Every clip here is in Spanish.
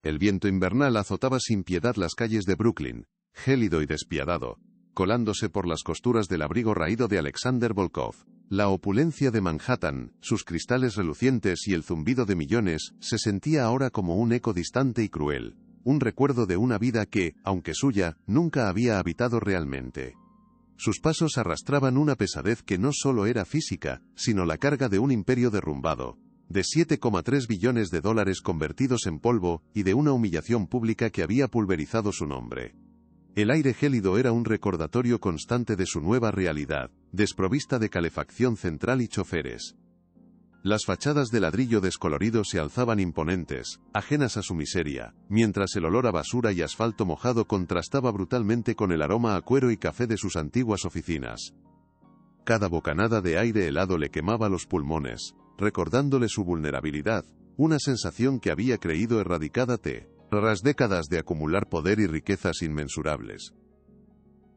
El viento invernal azotaba sin piedad las calles de Brooklyn, gélido y despiadado, colándose por las costuras del abrigo raído de Alexander Volkov. La opulencia de Manhattan, sus cristales relucientes y el zumbido de millones, se sentía ahora como un eco distante y cruel, un recuerdo de una vida que, aunque suya, nunca había habitado realmente. Sus pasos arrastraban una pesadez que no solo era física, sino la carga de un imperio derrumbado, de 7,3 billones de dólares convertidos en polvo, y de una humillación pública que había pulverizado su nombre. El aire gélido era un recordatorio constante de su nueva realidad, desprovista de calefacción central y choferes. Las fachadas de ladrillo descolorido se alzaban imponentes, ajenas a su miseria, mientras el olor a basura y asfalto mojado contrastaba brutalmente con el aroma a cuero y café de sus antiguas oficinas. Cada bocanada de aire helado le quemaba los pulmones, recordándole su vulnerabilidad, una sensación que había creído erradicada tras décadas de acumular poder y riquezas inmensurables.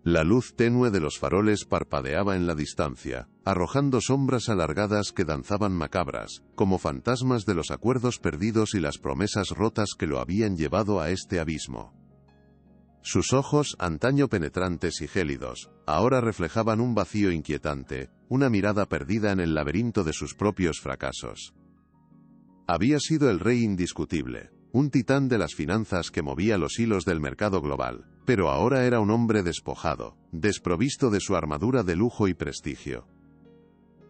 La luz tenue de los faroles parpadeaba en la distancia, arrojando sombras alargadas que danzaban macabras, como fantasmas de los acuerdos perdidos y las promesas rotas que lo habían llevado a este abismo. Sus ojos, antaño penetrantes y gélidos, ahora reflejaban un vacío inquietante, una mirada perdida en el laberinto de sus propios fracasos. Había sido el rey indiscutible, un titán de las finanzas que movía los hilos del mercado global, pero ahora era un hombre despojado, desprovisto de su armadura de lujo y prestigio.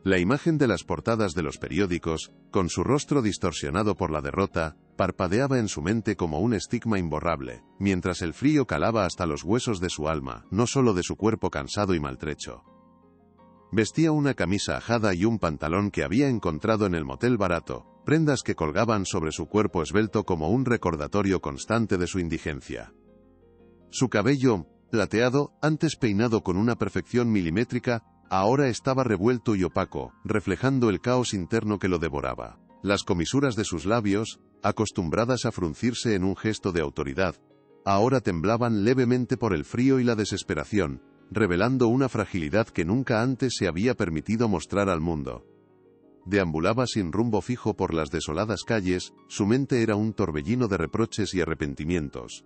La imagen de las portadas de los periódicos, con su rostro distorsionado por la derrota, parpadeaba en su mente como un estigma imborrable, mientras el frío calaba hasta los huesos de su alma, no solo de su cuerpo cansado y maltrecho. Vestía una camisa ajada y un pantalón que había encontrado en el motel barato, prendas que colgaban sobre su cuerpo esbelto como un recordatorio constante de su indigencia. Su cabello, plateado, antes peinado con una perfección milimétrica, ahora estaba revuelto y opaco, reflejando el caos interno que lo devoraba. Las comisuras de sus labios, acostumbradas a fruncirse en un gesto de autoridad, ahora temblaban levemente por el frío y la desesperación, revelando una fragilidad que nunca antes se había permitido mostrar al mundo. Deambulaba sin rumbo fijo por las desoladas calles, su mente era un torbellino de reproches y arrepentimientos.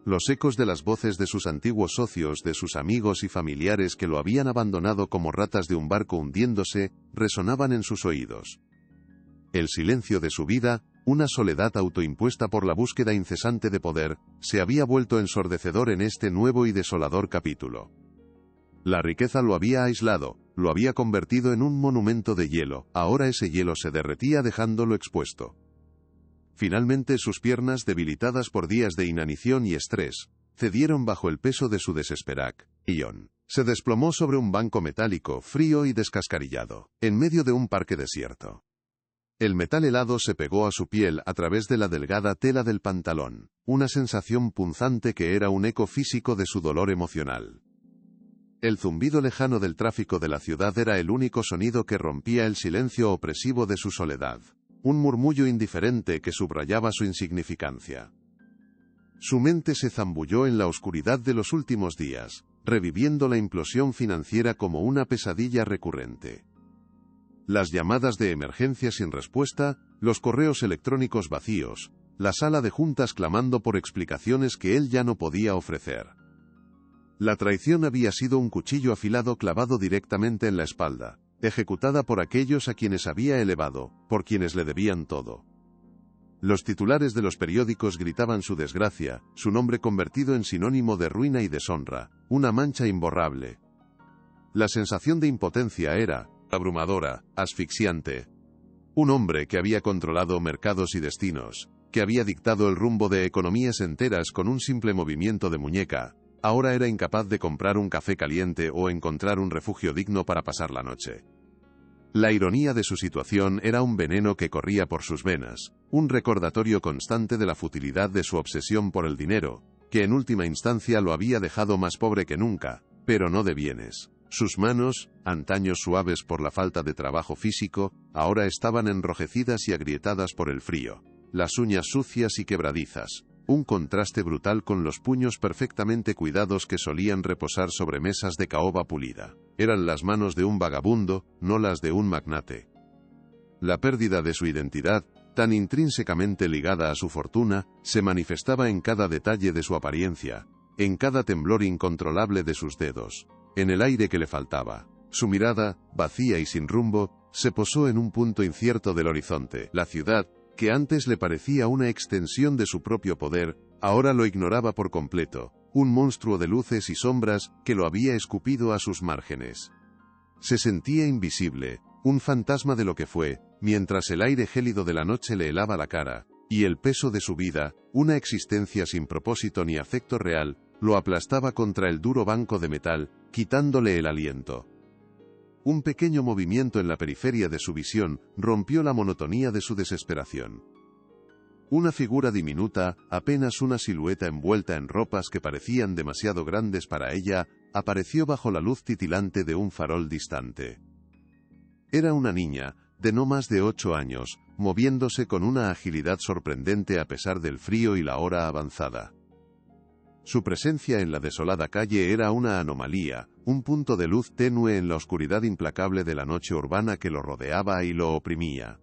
Los ecos de las voces de sus antiguos socios, de sus amigos y familiares que lo habían abandonado como ratas de un barco hundiéndose, resonaban en sus oídos. El silencio de su vida, una soledad autoimpuesta por la búsqueda incesante de poder, se había vuelto ensordecedor en este nuevo y desolador capítulo. La riqueza lo había aislado, lo había convertido en un monumento de hielo, ahora ese hielo se derretía dejándolo expuesto. Finalmente sus piernas, debilitadas por días de inanición y estrés, cedieron bajo el peso de su desesperación. Se desplomó sobre un banco metálico, frío y descascarillado, en medio de un parque desierto. El metal helado se pegó a su piel a través de la delgada tela del pantalón, una sensación punzante que era un eco físico de su dolor emocional. El zumbido lejano del tráfico de la ciudad era el único sonido que rompía el silencio opresivo de su soledad, un murmullo indiferente que subrayaba su insignificancia. Su mente se zambulló en la oscuridad de los últimos días, reviviendo la implosión financiera como una pesadilla recurrente. Las llamadas de emergencia sin respuesta, los correos electrónicos vacíos, la sala de juntas clamando por explicaciones que él ya no podía ofrecer. La traición había sido un cuchillo afilado clavado directamente en la espalda, ejecutada por aquellos a quienes había elevado, por quienes le debían todo. Los titulares de los periódicos gritaban su desgracia, su nombre convertido en sinónimo de ruina y deshonra, una mancha imborrable. La sensación de impotencia era abrumadora, asfixiante. Un hombre que había controlado mercados y destinos, que había dictado el rumbo de economías enteras con un simple movimiento de muñeca, ahora era incapaz de comprar un café caliente o encontrar un refugio digno para pasar la noche. La ironía de su situación era un veneno que corría por sus venas, un recordatorio constante de la futilidad de su obsesión por el dinero, que en última instancia lo había dejado más pobre que nunca, pero no de bienes. Sus manos, antaño suaves por la falta de trabajo físico, ahora estaban enrojecidas y agrietadas por el frío, las uñas sucias y quebradizas, un contraste brutal con los puños perfectamente cuidados que solían reposar sobre mesas de caoba pulida. Eran las manos de un vagabundo, no las de un magnate. La pérdida de su identidad, tan intrínsecamente ligada a su fortuna, se manifestaba en cada detalle de su apariencia, en cada temblor incontrolable de sus dedos, en el aire que le faltaba. Su mirada, vacía y sin rumbo, se posó en un punto incierto del horizonte. La ciudad, que antes le parecía una extensión de su propio poder, ahora lo ignoraba por completo, un monstruo de luces y sombras que lo había escupido a sus márgenes. Se sentía invisible, un fantasma de lo que fue, mientras el aire gélido de la noche le helaba la cara, y el peso de su vida, una existencia sin propósito ni afecto real, lo aplastaba contra el duro banco de metal, quitándole el aliento. Un pequeño movimiento en la periferia de su visión rompió la monotonía de su desesperación. Una figura diminuta, apenas una silueta envuelta en ropas que parecían demasiado grandes para ella, apareció bajo la luz titilante de un farol distante. Era una niña, de no más de 8 años, moviéndose con una agilidad sorprendente a pesar del frío y la hora avanzada. Su presencia en la desolada calle era una anomalía, un punto de luz tenue en la oscuridad implacable de la noche urbana que lo rodeaba y lo oprimía.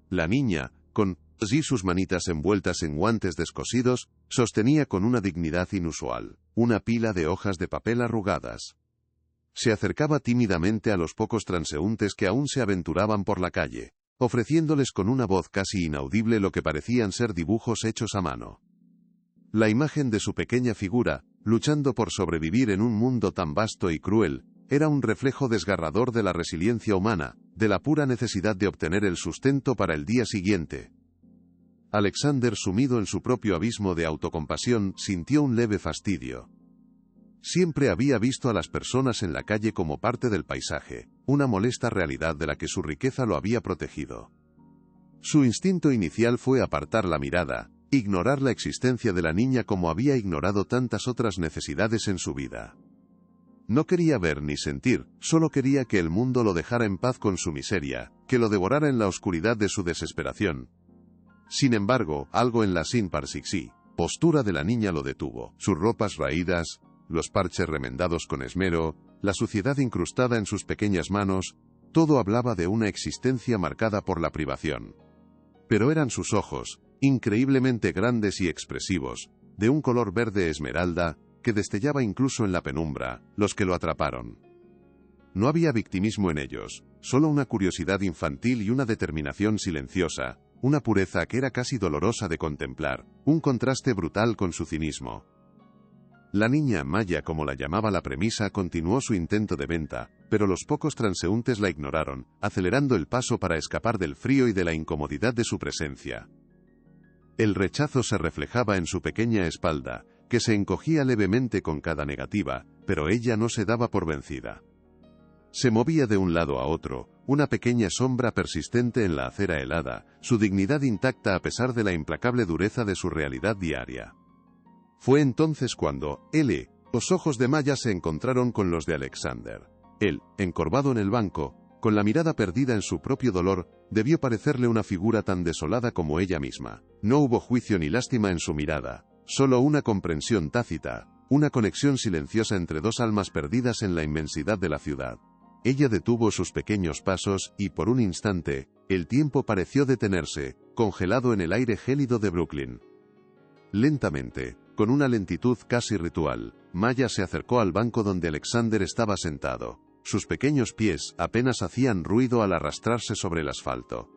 La niña, con sus manitas envueltas en guantes descosidos, sostenía con una dignidad inusual una pila de hojas de papel arrugadas. Se acercaba tímidamente a los pocos transeúntes que aún se aventuraban por la calle, ofreciéndoles con una voz casi inaudible lo que parecían ser dibujos hechos a mano. La imagen de su pequeña figura, luchando por sobrevivir en un mundo tan vasto y cruel, era un reflejo desgarrador de la resiliencia humana, de la pura necesidad de obtener el sustento para el día siguiente. Alexander, sumido en su propio abismo de autocompasión, sintió un leve fastidio. Siempre había visto a las personas en la calle como parte del paisaje, una molesta realidad de la que su riqueza lo había protegido. Su instinto inicial fue apartar la mirada, ignorar la existencia de la niña como había ignorado tantas otras necesidades en su vida. No quería ver ni sentir, solo quería que el mundo lo dejara en paz con su miseria, que lo devorara en la oscuridad de su desesperación. Sin embargo, algo en la sin parsixi postura de la niña lo detuvo. Sus ropas raídas, los parches remendados con esmero, la suciedad incrustada en sus pequeñas manos, todo hablaba de una existencia marcada por la privación. Pero eran sus ojos, increíblemente grandes y expresivos, de un color verde esmeralda, que destellaba incluso en la penumbra, los que lo atraparon. No había victimismo en ellos, solo una curiosidad infantil y una determinación silenciosa, una pureza que era casi dolorosa de contemplar, un contraste brutal con su cinismo. La niña Maya, como la llamaba la premisa, continuó su intento de venta, pero los pocos transeúntes la ignoraron, acelerando el paso para escapar del frío y de la incomodidad de su presencia. El rechazo se reflejaba en su pequeña espalda, que se encogía levemente con cada negativa, pero ella no se daba por vencida. Se movía de un lado a otro, una pequeña sombra persistente en la acera helada, su dignidad intacta a pesar de la implacable dureza de su realidad diaria. Fue entonces cuando, los ojos de Maya se encontraron con los de Alexander. Él, encorvado en el banco, con la mirada perdida en su propio dolor, debió parecerle una figura tan desolada como ella misma. No hubo juicio ni lástima en su mirada, solo una comprensión tácita, una conexión silenciosa entre dos almas perdidas en la inmensidad de la ciudad. Ella detuvo sus pequeños pasos, y por un instante, el tiempo pareció detenerse, congelado en el aire gélido de Brooklyn. Lentamente, con una lentitud casi ritual, Maya se acercó al banco donde Alexander estaba sentado. Sus pequeños pies apenas hacían ruido al arrastrarse sobre el asfalto.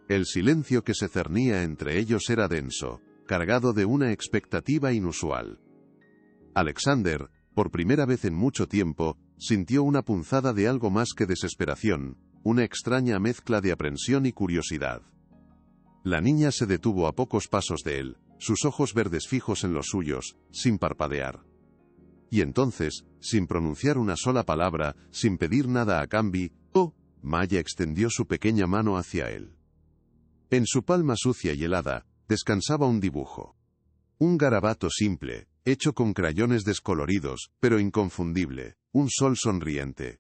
El silencio que se cernía entre ellos era denso, cargado de una expectativa inusual. Alexander, por primera vez en mucho tiempo, sintió una punzada de algo más que desesperación, una extraña mezcla de aprensión y curiosidad. La niña se detuvo a pocos pasos de él, sus ojos verdes fijos en los suyos, sin parpadear. Y entonces, sin pronunciar una sola palabra, sin pedir nada a cambio, Maya extendió su pequeña mano hacia él. En su palma sucia y helada, descansaba un dibujo. Un garabato simple, hecho con crayones descoloridos, pero inconfundible, un sol sonriente.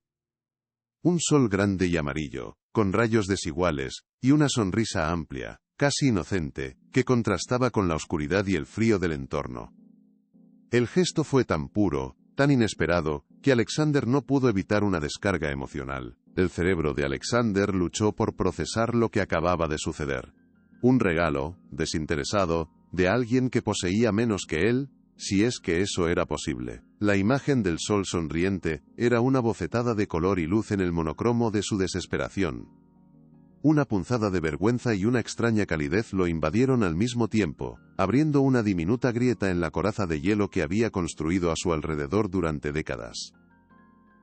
Un sol grande y amarillo, con rayos desiguales, y una sonrisa amplia, casi inocente, que contrastaba con la oscuridad y el frío del entorno. El gesto fue tan puro, tan inesperado, que Alexander no pudo evitar una descarga emocional. El cerebro de Alexander luchó por procesar lo que acababa de suceder. Un regalo, desinteresado, de alguien que poseía menos que él, si es que eso era posible. La imagen del sol sonriente era una bofetada de color y luz en el monocromo de su desesperación. Una punzada de vergüenza y una extraña calidez lo invadieron al mismo tiempo, abriendo una diminuta grieta en la coraza de hielo que había construido a su alrededor durante décadas.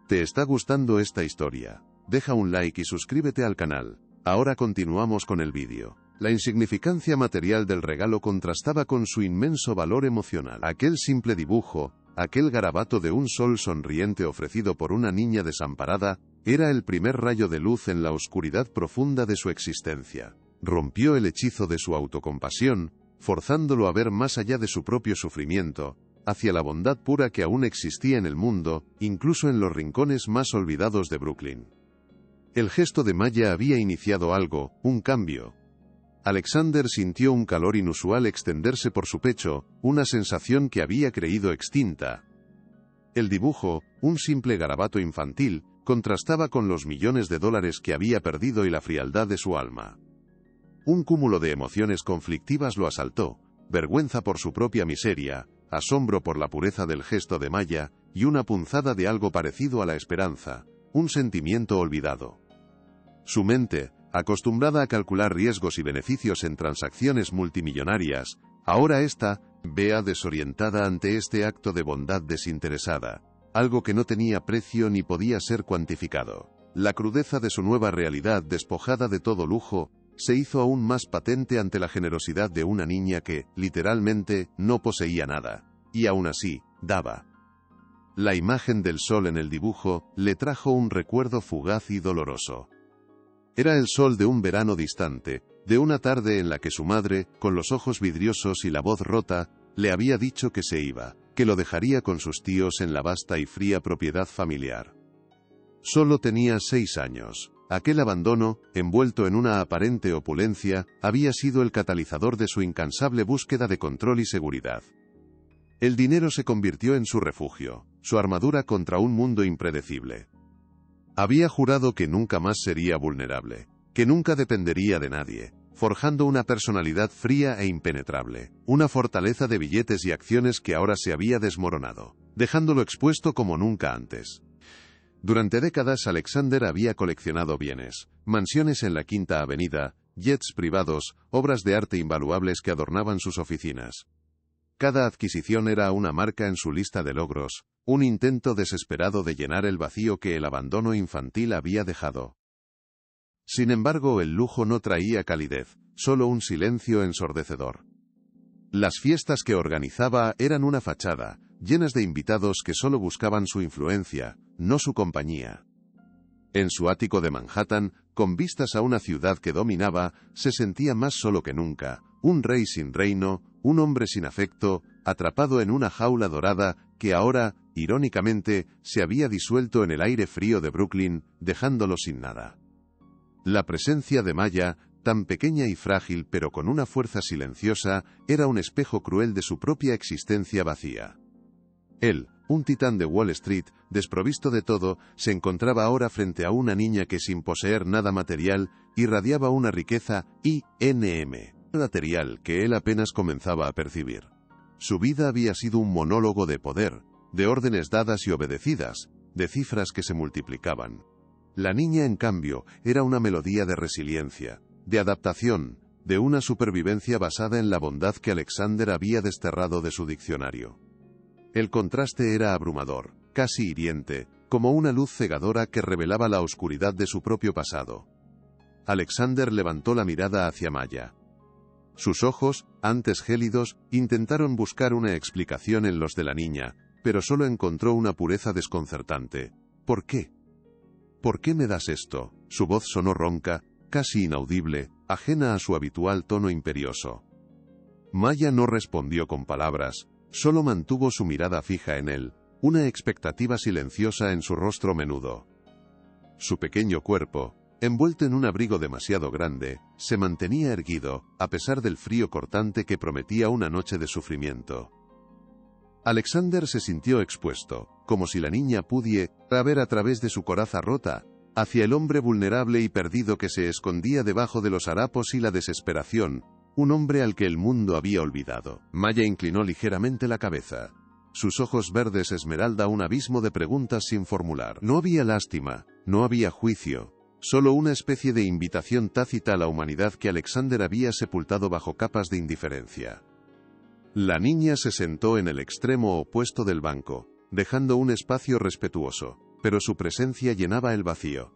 ¿Te está gustando esta historia? Deja un like y suscríbete al canal. Ahora continuamos con el vídeo. La insignificancia material del regalo contrastaba con su inmenso valor emocional. Aquel simple dibujo, aquel garabato de un sol sonriente ofrecido por una niña desamparada, era el primer rayo de luz en la oscuridad profunda de su existencia. Rompió el hechizo de su autocompasión, forzándolo a ver más allá de su propio sufrimiento, hacia la bondad pura que aún existía en el mundo, incluso en los rincones más olvidados de Brooklyn. El gesto de Maya había iniciado algo, un cambio. Alexander sintió un calor inusual extenderse por su pecho, una sensación que había creído extinta. El dibujo, un simple garabato infantil, contrastaba con los millones de dólares que había perdido y la frialdad de su alma. Un cúmulo de emociones conflictivas lo asaltó, vergüenza por su propia miseria, asombro por la pureza del gesto de Maya, y una punzada de algo parecido a la esperanza, un sentimiento olvidado. Su mente, acostumbrada a calcular riesgos y beneficios en transacciones multimillonarias, ahora vea desorientada ante este acto de bondad desinteresada, algo que no tenía precio ni podía ser cuantificado. La crudeza de su nueva realidad despojada de todo lujo, se hizo aún más patente ante la generosidad de una niña que, literalmente, no poseía nada, y aún así, daba. La imagen del sol en el dibujo le trajo un recuerdo fugaz y doloroso. Era el sol de un verano distante, de una tarde en la que su madre, con los ojos vidriosos y la voz rota, le había dicho que se iba, que lo dejaría con sus tíos en la vasta y fría propiedad familiar. Solo tenía 6 años. Aquel abandono, envuelto en una aparente opulencia, había sido el catalizador de su incansable búsqueda de control y seguridad. El dinero se convirtió en su refugio, su armadura contra un mundo impredecible. Había jurado que nunca más sería vulnerable, que nunca dependería de nadie, forjando una personalidad fría e impenetrable, una fortaleza de billetes y acciones que ahora se había desmoronado, dejándolo expuesto como nunca antes. Durante décadas Alexander había coleccionado bienes, mansiones en la Quinta Avenida, jets privados, obras de arte invaluables que adornaban sus oficinas. Cada adquisición era una marca en su lista de logros, un intento desesperado de llenar el vacío que el abandono infantil había dejado. Sin embargo, el lujo no traía calidez, solo un silencio ensordecedor. Las fiestas que organizaba eran una fachada, llenas de invitados que solo buscaban su influencia, no su compañía. En su ático de Manhattan, con vistas a una ciudad que dominaba, se sentía más solo que nunca, un rey sin reino, un hombre sin afecto, atrapado en una jaula dorada que ahora, irónicamente, se había disuelto en el aire frío de Brooklyn, dejándolo sin nada. La presencia de Maya, tan pequeña y frágil pero con una fuerza silenciosa, era un espejo cruel de su propia existencia vacía. Él, un titán de Wall Street, desprovisto de todo, se encontraba ahora frente a una niña que sin poseer nada material, irradiaba una riqueza material que él apenas comenzaba a percibir. Su vida había sido un monólogo de poder, de órdenes dadas y obedecidas, de cifras que se multiplicaban. La niña, en cambio, era una melodía de resiliencia, de adaptación, de una supervivencia basada en la bondad que Alexander había desterrado de su diccionario. El contraste era abrumador, casi hiriente, como una luz cegadora que revelaba la oscuridad de su propio pasado. Alexander levantó la mirada hacia Maya. Sus ojos, antes gélidos, intentaron buscar una explicación en los de la niña, pero solo encontró una pureza desconcertante. ¿Por qué? ¿Por qué me das esto? Su voz sonó ronca, casi inaudible, ajena a su habitual tono imperioso. Maya no respondió con palabras, solo mantuvo su mirada fija en él, una expectativa silenciosa en su rostro menudo. Su pequeño cuerpo, envuelto en un abrigo demasiado grande, se mantenía erguido, a pesar del frío cortante que prometía una noche de sufrimiento. Alexander se sintió expuesto, como si la niña pudiera ver a través de su coraza rota, hacia el hombre vulnerable y perdido que se escondía debajo de los harapos y la desesperación, un hombre al que el mundo había olvidado. Maya inclinó ligeramente la cabeza. Sus ojos verdes esmeralda un abismo de preguntas sin formular. No había lástima, no había juicio, solo una especie de invitación tácita a la humanidad que Alexander había sepultado bajo capas de indiferencia. La niña se sentó en el extremo opuesto del banco, dejando un espacio respetuoso, pero su presencia llenaba el vacío.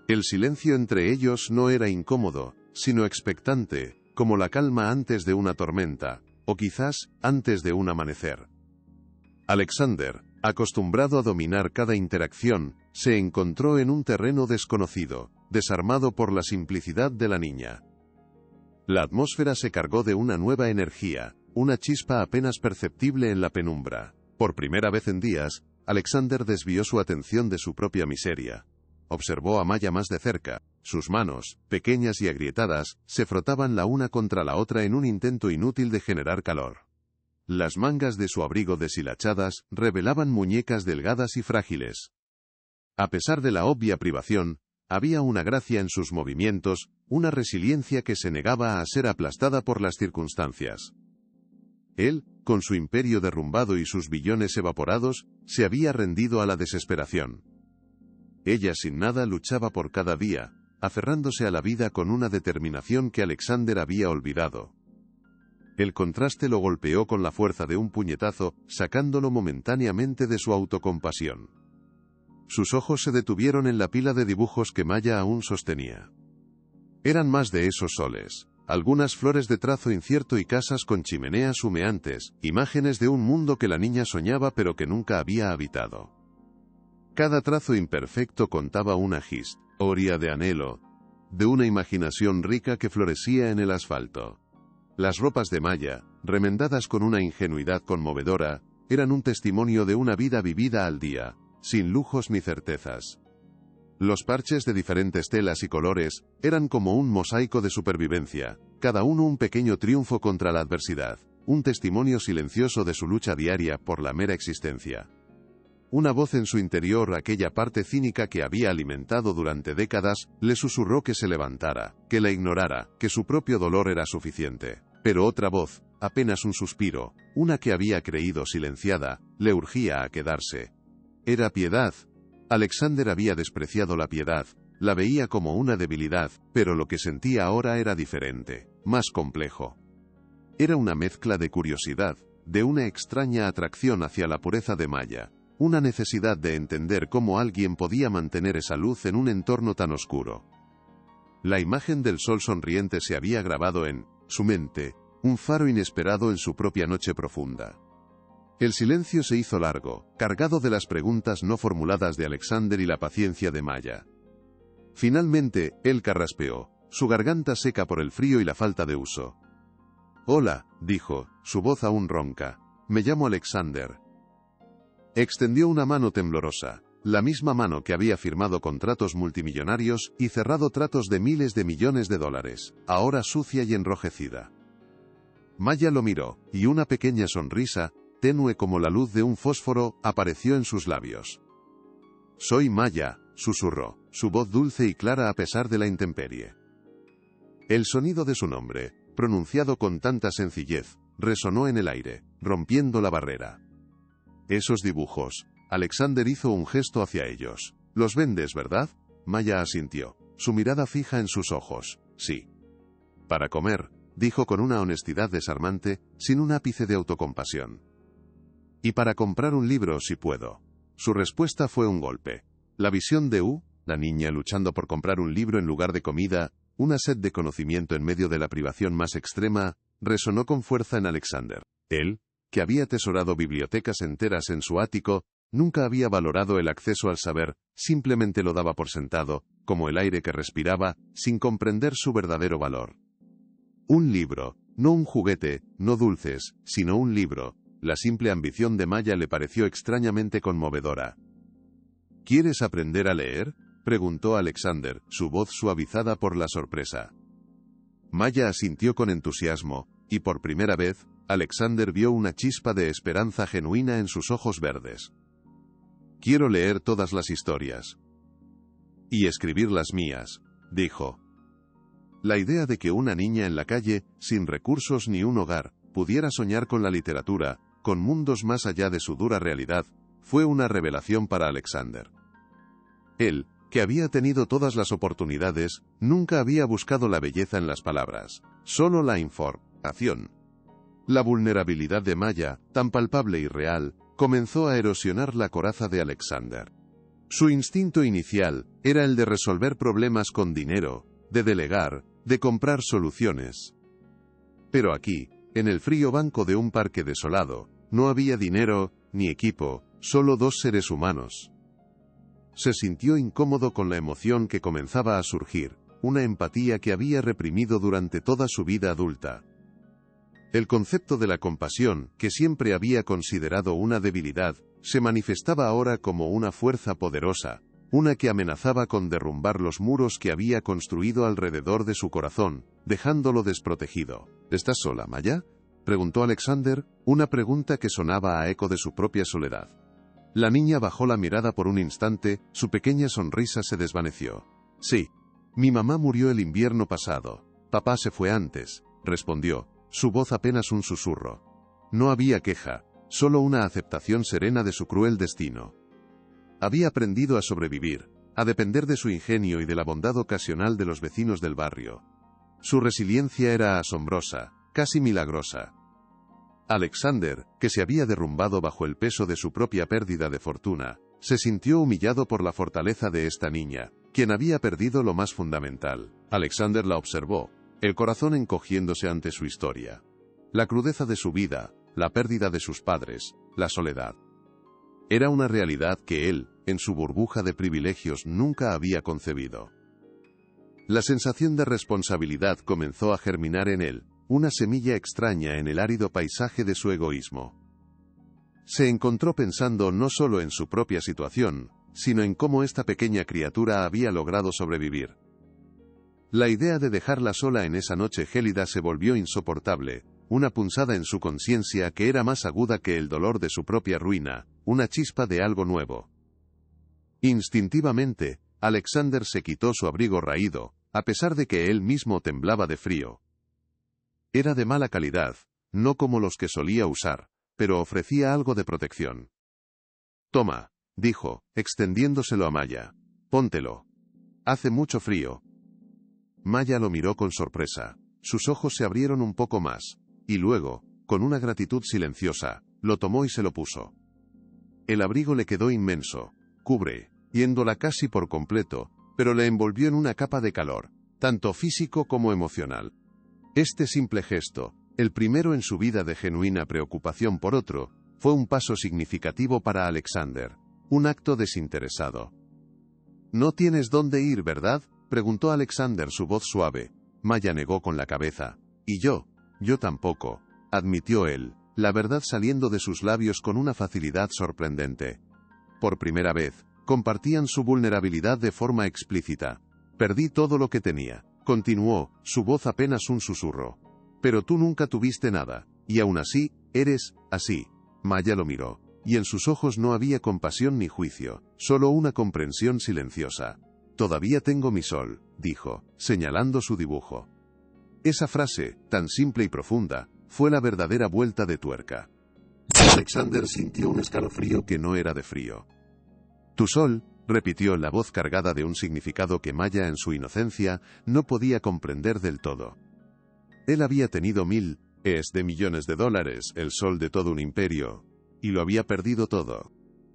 El silencio entre ellos no era incómodo, sino expectante, como la calma antes de una tormenta, o quizás antes de un amanecer. Alexander, acostumbrado a dominar cada interacción, se encontró en un terreno desconocido, desarmado por la simplicidad de la niña. La atmósfera se cargó de una nueva energía, una chispa apenas perceptible en la penumbra. Por primera vez en días, Alexander desvió su atención de su propia miseria. Observó a Maya más de cerca. Sus manos, pequeñas y agrietadas, se frotaban la una contra la otra en un intento inútil de generar calor. Las mangas de su abrigo deshilachadas revelaban muñecas delgadas y frágiles. A pesar de la obvia privación, había una gracia en sus movimientos, una resiliencia que se negaba a ser aplastada por las circunstancias. Él, con su imperio derrumbado y sus billones evaporados, se había rendido a la desesperación. Ella sin nada luchaba por cada día, aferrándose a la vida con una determinación que Alexander había olvidado. El contraste lo golpeó con la fuerza de un puñetazo, sacándolo momentáneamente de su autocompasión. Sus ojos se detuvieron en la pila de dibujos que Maya aún sostenía. Eran más de esos soles, algunas flores de trazo incierto y casas con chimeneas humeantes, imágenes de un mundo que la niña soñaba pero que nunca había habitado. Cada trazo imperfecto contaba una historia de anhelo, de una imaginación rica que florecía en el asfalto. Las ropas de Maya, remendadas con una ingenuidad conmovedora, eran un testimonio de una vida vivida al día, sin lujos ni certezas. Los parches de diferentes telas y colores eran como un mosaico de supervivencia, cada uno un pequeño triunfo contra la adversidad, un testimonio silencioso de su lucha diaria por la mera existencia. Una voz en su interior, aquella parte cínica que había alimentado durante décadas, le susurró que se levantara, que la ignorara, que su propio dolor era suficiente. Pero otra voz, apenas un suspiro, una que había creído silenciada, le urgía a quedarse. Era piedad. Alexander había despreciado la piedad, la veía como una debilidad, pero lo que sentía ahora era diferente, más complejo. Era una mezcla de curiosidad, de una extraña atracción hacia la pureza de Maya, una necesidad de entender cómo alguien podía mantener esa luz en un entorno tan oscuro. La imagen del sol sonriente se había grabado en su mente, un faro inesperado en su propia noche profunda. El silencio se hizo largo, cargado de las preguntas no formuladas de Alexander y la paciencia de Maya. Finalmente, él carraspeó, su garganta seca por el frío y la falta de uso. «Hola», dijo, su voz aún ronca. «Me llamo Alexander». Extendió una mano temblorosa, la misma mano que había firmado contratos multimillonarios y cerrado tratos de miles de millones de dólares, ahora sucia y enrojecida. Maya lo miró, y una pequeña sonrisa, tenue como la luz de un fósforo, apareció en sus labios. «Soy Maya», susurró, su voz dulce y clara a pesar de la intemperie. El sonido de su nombre, pronunciado con tanta sencillez, resonó en el aire, rompiendo la barrera. «Esos dibujos». Alexander hizo un gesto hacia ellos. «Los vendes, ¿verdad?» Maya asintió, su mirada fija en sus ojos. «Sí». «Para comer», dijo con una honestidad desarmante, sin un ápice de autocompasión. «Y para comprar un libro si puedo». Su respuesta fue un golpe. La visión de la niña luchando por comprar un libro en lugar de comida, una sed de conocimiento en medio de la privación más extrema, resonó con fuerza en Alexander. Él, que había atesorado bibliotecas enteras en su ático, nunca había valorado el acceso al saber, simplemente lo daba por sentado, como el aire que respiraba, sin comprender su verdadero valor. Un libro, no un juguete, no dulces, sino un libro. La simple ambición de Maya le pareció extrañamente conmovedora. «¿Quieres aprender a leer?», preguntó Alexander, su voz suavizada por la sorpresa. Maya asintió con entusiasmo, y por primera vez, Alexander vio una chispa de esperanza genuina en sus ojos verdes. «Quiero leer todas las historias». Y escribir las mías, dijo. La idea de que una niña en la calle, sin recursos ni un hogar, pudiera soñar con la literatura, con mundos más allá de su dura realidad, fue una revelación para Alexander. Él, que había tenido todas las oportunidades, nunca había buscado la belleza en las palabras, solo la información. La vulnerabilidad de Maya, tan palpable y real, comenzó a erosionar la coraza de Alexander. Su instinto inicial era el de resolver problemas con dinero, de delegar, de comprar soluciones. Pero aquí, en el frío banco de un parque desolado, no había dinero, ni equipo, solo dos seres humanos. Se sintió incómodo con la emoción que comenzaba a surgir, una empatía que había reprimido durante toda su vida adulta. El concepto de la compasión, que siempre había considerado una debilidad, se manifestaba ahora como una fuerza poderosa, una que amenazaba con derrumbar los muros que había construido alrededor de su corazón, dejándolo desprotegido. ¿Estás sola, Maya?, preguntó Alexander, una pregunta que sonaba a eco de su propia soledad. La niña bajó la mirada por un instante, su pequeña sonrisa se desvaneció. Sí. Mi mamá murió el invierno pasado. Papá se fue antes, respondió, su voz apenas un susurro. No había queja, solo una aceptación serena de su cruel destino. Había aprendido a sobrevivir, a depender de su ingenio y de la bondad ocasional de los vecinos del barrio. Su resiliencia era asombrosa, casi milagrosa. Alexander, que se había derrumbado bajo el peso de su propia pérdida de fortuna, se sintió humillado por la fortaleza de esta niña, quien había perdido lo más fundamental. Alexander la observó, el corazón encogiéndose ante su historia. La crudeza de su vida, la pérdida de sus padres, la soledad. Era una realidad que él, en su burbuja de privilegios, nunca había concebido. La sensación de responsabilidad comenzó a germinar en él, una semilla extraña en el árido paisaje de su egoísmo. Se encontró pensando no solo en su propia situación, sino en cómo esta pequeña criatura había logrado sobrevivir. La idea de dejarla sola en esa noche gélida se volvió insoportable, una punzada en su conciencia que era más aguda que el dolor de su propia ruina, una chispa de algo nuevo. Instintivamente, Alexander se quitó su abrigo raído, a pesar de que él mismo temblaba de frío. Era de mala calidad, no como los que solía usar, pero ofrecía algo de protección. Toma, dijo, extendiéndoselo a Maya. Póntelo. Hace mucho frío. Maya lo miró con sorpresa. Sus ojos se abrieron un poco más, y luego, con una gratitud silenciosa, lo tomó y se lo puso. El abrigo le quedó inmenso, cubriéndola casi por completo, pero le envolvió en una capa de calor, tanto físico como emocional. Este simple gesto, el primero en su vida de genuina preocupación por otro, fue un paso significativo para Alexander, un acto desinteresado. «No tienes dónde ir, ¿verdad?», preguntó Alexander, su voz suave. Maya negó con la cabeza. «Y yo tampoco», admitió él, la verdad saliendo de sus labios con una facilidad sorprendente. Por primera vez, compartían su vulnerabilidad de forma explícita. «Perdí todo lo que tenía», continuó, su voz apenas un susurro. «Pero tú nunca tuviste nada, y aún así, eres así». Maya lo miró, y en sus ojos no había compasión ni juicio, solo una comprensión silenciosa. «Todavía tengo mi sol», dijo, señalando su dibujo. Esa frase, tan simple y profunda, fue la verdadera vuelta de tuerca. Alexander sintió un escalofrío que no era de frío. «Tu sol», repitió la voz cargada de un significado que Maya en su inocencia no podía comprender del todo. Él había tenido miles de millones de dólares, el sol de todo un imperio, y lo había perdido todo.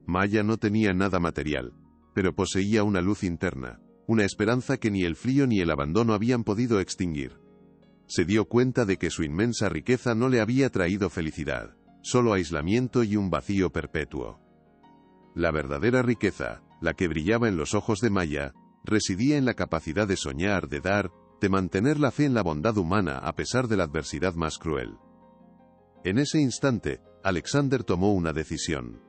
Maya no tenía nada material, pero poseía una luz interna, una esperanza que ni el frío ni el abandono habían podido extinguir. Se dio cuenta de que su inmensa riqueza no le había traído felicidad, solo aislamiento y un vacío perpetuo. La verdadera riqueza, la que brillaba en los ojos de Maya, residía en la capacidad de soñar, de dar, de mantener la fe en la bondad humana a pesar de la adversidad más cruel. En ese instante, Alexander tomó una decisión.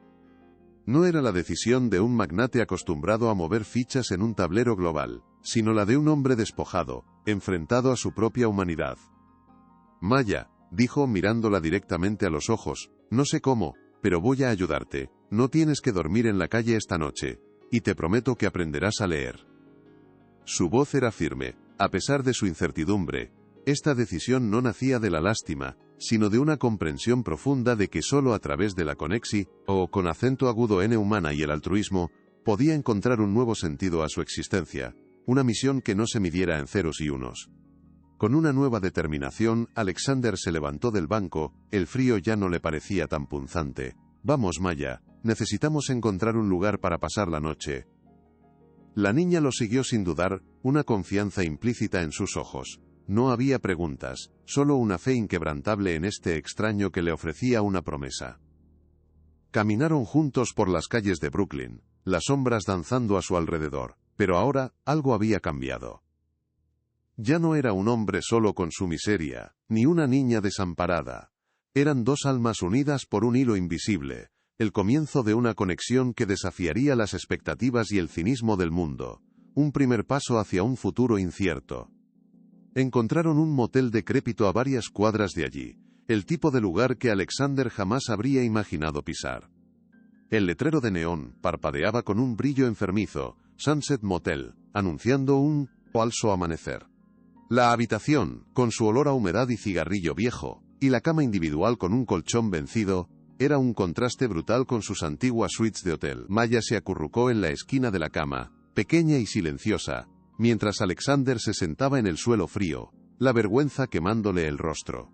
No era la decisión de un magnate acostumbrado a mover fichas en un tablero global, sino la de un hombre despojado, enfrentado a su propia humanidad. «Maya», dijo mirándola directamente a los ojos, «no sé cómo, pero voy a ayudarte. No tienes que dormir en la calle esta noche, y te prometo que aprenderás a leer». Su voz era firme. A pesar de su incertidumbre, esta decisión no nacía de la lástima, sino de una comprensión profunda de que solo a través de la conexi, o con acento agudo N humana y el altruismo, podía encontrar un nuevo sentido a su existencia, una misión que no se midiera en ceros y unos. Con una nueva determinación, Alexander se levantó del banco, el frío ya no le parecía tan punzante. Vamos, Maya, necesitamos encontrar un lugar para pasar la noche. La niña lo siguió sin dudar, una confianza implícita en sus ojos. No había preguntas, solo una fe inquebrantable en este extraño que le ofrecía una promesa. Caminaron juntos por las calles de Brooklyn, las sombras danzando a su alrededor, pero ahora algo había cambiado. Ya no era un hombre solo con su miseria, ni una niña desamparada. Eran dos almas unidas por un hilo invisible, el comienzo de una conexión que desafiaría las expectativas y el cinismo del mundo, un primer paso hacia un futuro incierto. Encontraron un motel decrépito a varias cuadras de allí, el tipo de lugar que Alexander jamás habría imaginado pisar. El letrero de neón parpadeaba con un brillo enfermizo, Sunset Motel, anunciando un falso amanecer. La habitación, con su olor a humedad y cigarrillo viejo, y la cama individual con un colchón vencido, era un contraste brutal con sus antiguas suites de hotel. Maya se acurrucó en la esquina de la cama, pequeña y silenciosa, mientras Alexander se sentaba en el suelo frío, la vergüenza quemándole el rostro.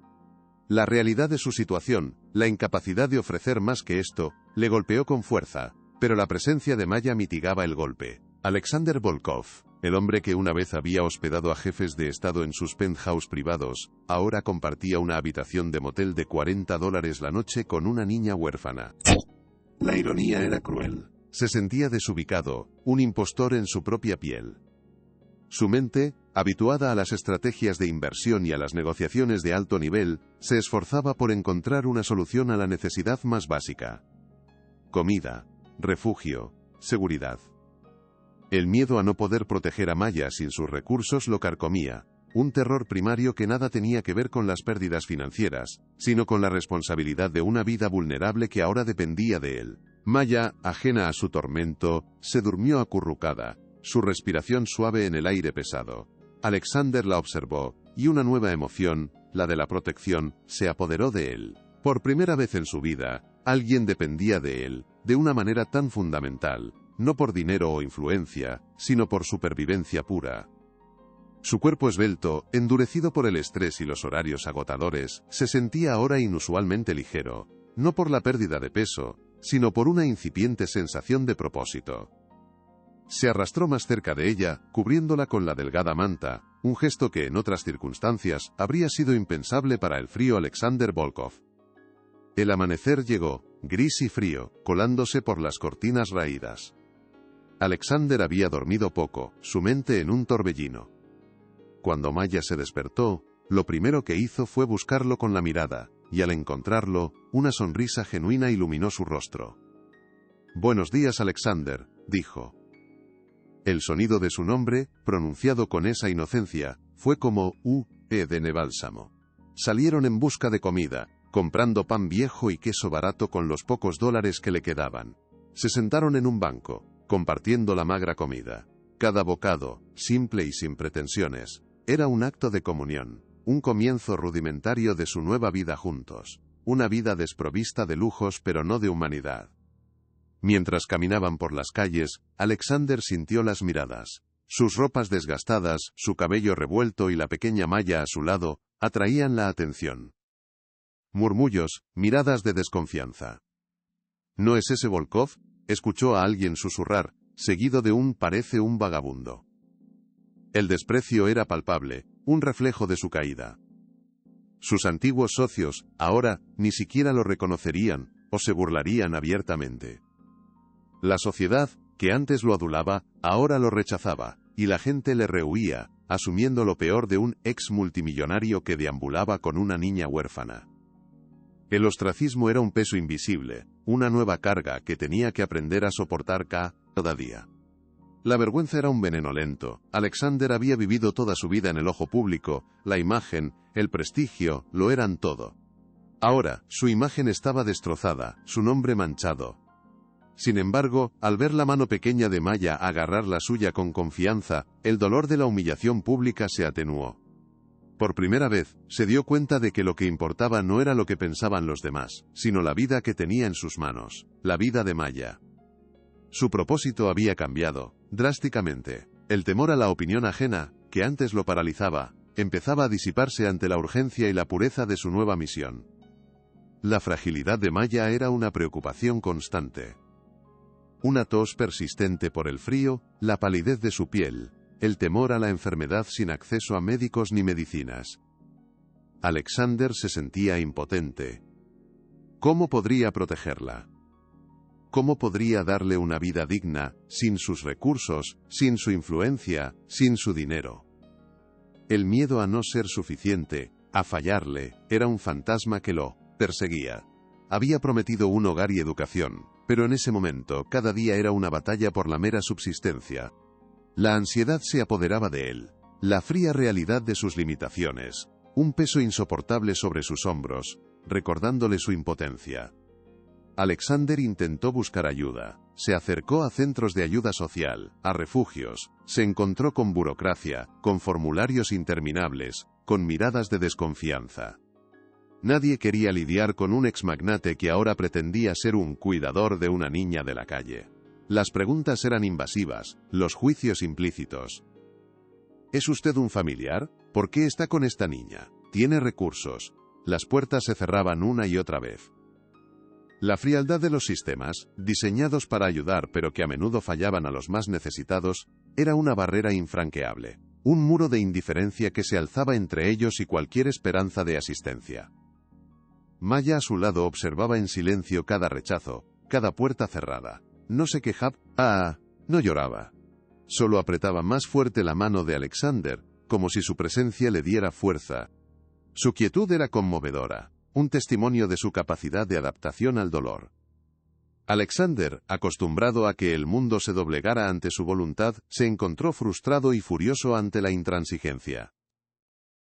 La realidad de su situación, la incapacidad de ofrecer más que esto, le golpeó con fuerza, pero la presencia de Maya mitigaba el golpe. Alexander Volkov, el hombre que una vez había hospedado a jefes de estado en sus penthouse privados, ahora compartía una habitación de motel de $40 la noche con una niña huérfana. La ironía era cruel. Se sentía desubicado, un impostor en su propia piel. Su mente, habituada a las estrategias de inversión y a las negociaciones de alto nivel, se esforzaba por encontrar una solución a la necesidad más básica. Comida, refugio, seguridad. El miedo a no poder proteger a Maya sin sus recursos lo carcomía, un terror primario que nada tenía que ver con las pérdidas financieras, sino con la responsabilidad de una vida vulnerable que ahora dependía de él. Maya, ajena a su tormento, se durmió acurrucada, su respiración suave en el aire pesado. Alexander la observó, y una nueva emoción, la de la protección, se apoderó de él. Por primera vez en su vida, alguien dependía de él, de una manera tan fundamental, no por dinero o influencia, sino por supervivencia pura. Su cuerpo esbelto, endurecido por el estrés y los horarios agotadores, se sentía ahora inusualmente ligero, no por la pérdida de peso, sino por una incipiente sensación de propósito. Se arrastró más cerca de ella, cubriéndola con la delgada manta, un gesto que en otras circunstancias habría sido impensable para el frío Alexander Volkov. El amanecer llegó, gris y frío, colándose por las cortinas raídas. Alexander había dormido poco, su mente en un torbellino. Cuando Maya se despertó, lo primero que hizo fue buscarlo con la mirada, y al encontrarlo, una sonrisa genuina iluminó su rostro. «Buenos días, Alexander», dijo. El sonido de su nombre, pronunciado con esa inocencia, fue como de bálsamo. Salieron en busca de comida, comprando pan viejo y queso barato con los pocos dólares que le quedaban. Se sentaron en un banco, compartiendo la magra comida. Cada bocado, simple y sin pretensiones, era un acto de comunión, un comienzo rudimentario de su nueva vida juntos, una vida desprovista de lujos pero no de humanidad. Mientras caminaban por las calles, Alexander sintió las miradas. Sus ropas desgastadas, su cabello revuelto y la pequeña Maya a su lado, atraían la atención. Murmullos, miradas de desconfianza. «¿No es ese Volkov?», escuchó a alguien susurrar, seguido de un «parece un vagabundo». El desprecio era palpable, un reflejo de su caída. Sus antiguos socios, ahora, ni siquiera lo reconocerían, o se burlarían abiertamente. La sociedad, que antes lo adulaba, ahora lo rechazaba, y la gente le rehuía, asumiendo lo peor de un ex multimillonario que deambulaba con una niña huérfana. El ostracismo era un peso invisible, una nueva carga que tenía que aprender a soportar cada día. La vergüenza era un veneno lento. Alexander había vivido toda su vida en el ojo público, la imagen, el prestigio, lo eran todo. Ahora, su imagen estaba destrozada, su nombre manchado. Sin embargo, al ver la mano pequeña de Maya agarrar la suya con confianza, el dolor de la humillación pública se atenuó. Por primera vez, se dio cuenta de que lo que importaba no era lo que pensaban los demás, sino la vida que tenía en sus manos, la vida de Maya. Su propósito había cambiado, drásticamente. El temor a la opinión ajena, que antes lo paralizaba, empezaba a disiparse ante la urgencia y la pureza de su nueva misión. La fragilidad de Maya era una preocupación constante. Una tos persistente por el frío, la palidez de su piel, el temor a la enfermedad sin acceso a médicos ni medicinas. Alexander se sentía impotente. ¿Cómo podría protegerla? ¿Cómo podría darle una vida digna, sin sus recursos, sin su influencia, sin su dinero? El miedo a no ser suficiente, a fallarle, era un fantasma que lo perseguía. Había prometido un hogar y educación, pero en ese momento cada día era una batalla por la mera subsistencia. La ansiedad se apoderaba de él, la fría realidad de sus limitaciones, un peso insoportable sobre sus hombros, recordándole su impotencia. Alexander intentó buscar ayuda, se acercó a centros de ayuda social, a refugios, se encontró con burocracia, con formularios interminables, con miradas de desconfianza. Nadie quería lidiar con un exmagnate que ahora pretendía ser un cuidador de una niña de la calle. Las preguntas eran invasivas, los juicios implícitos. ¿Es usted un familiar? ¿Por qué está con esta niña? ¿Tiene recursos? Las puertas se cerraban una y otra vez. La frialdad de los sistemas, diseñados para ayudar pero que a menudo fallaban a los más necesitados, era una barrera infranqueable, un muro de indiferencia que se alzaba entre ellos y cualquier esperanza de asistencia. Maya a su lado observaba en silencio cada rechazo, cada puerta cerrada. No se quejaba, no lloraba. Solo apretaba más fuerte la mano de Alexander, como si su presencia le diera fuerza. Su quietud era conmovedora, un testimonio de su capacidad de adaptación al dolor. Alexander, acostumbrado a que el mundo se doblegara ante su voluntad, se encontró frustrado y furioso ante la intransigencia.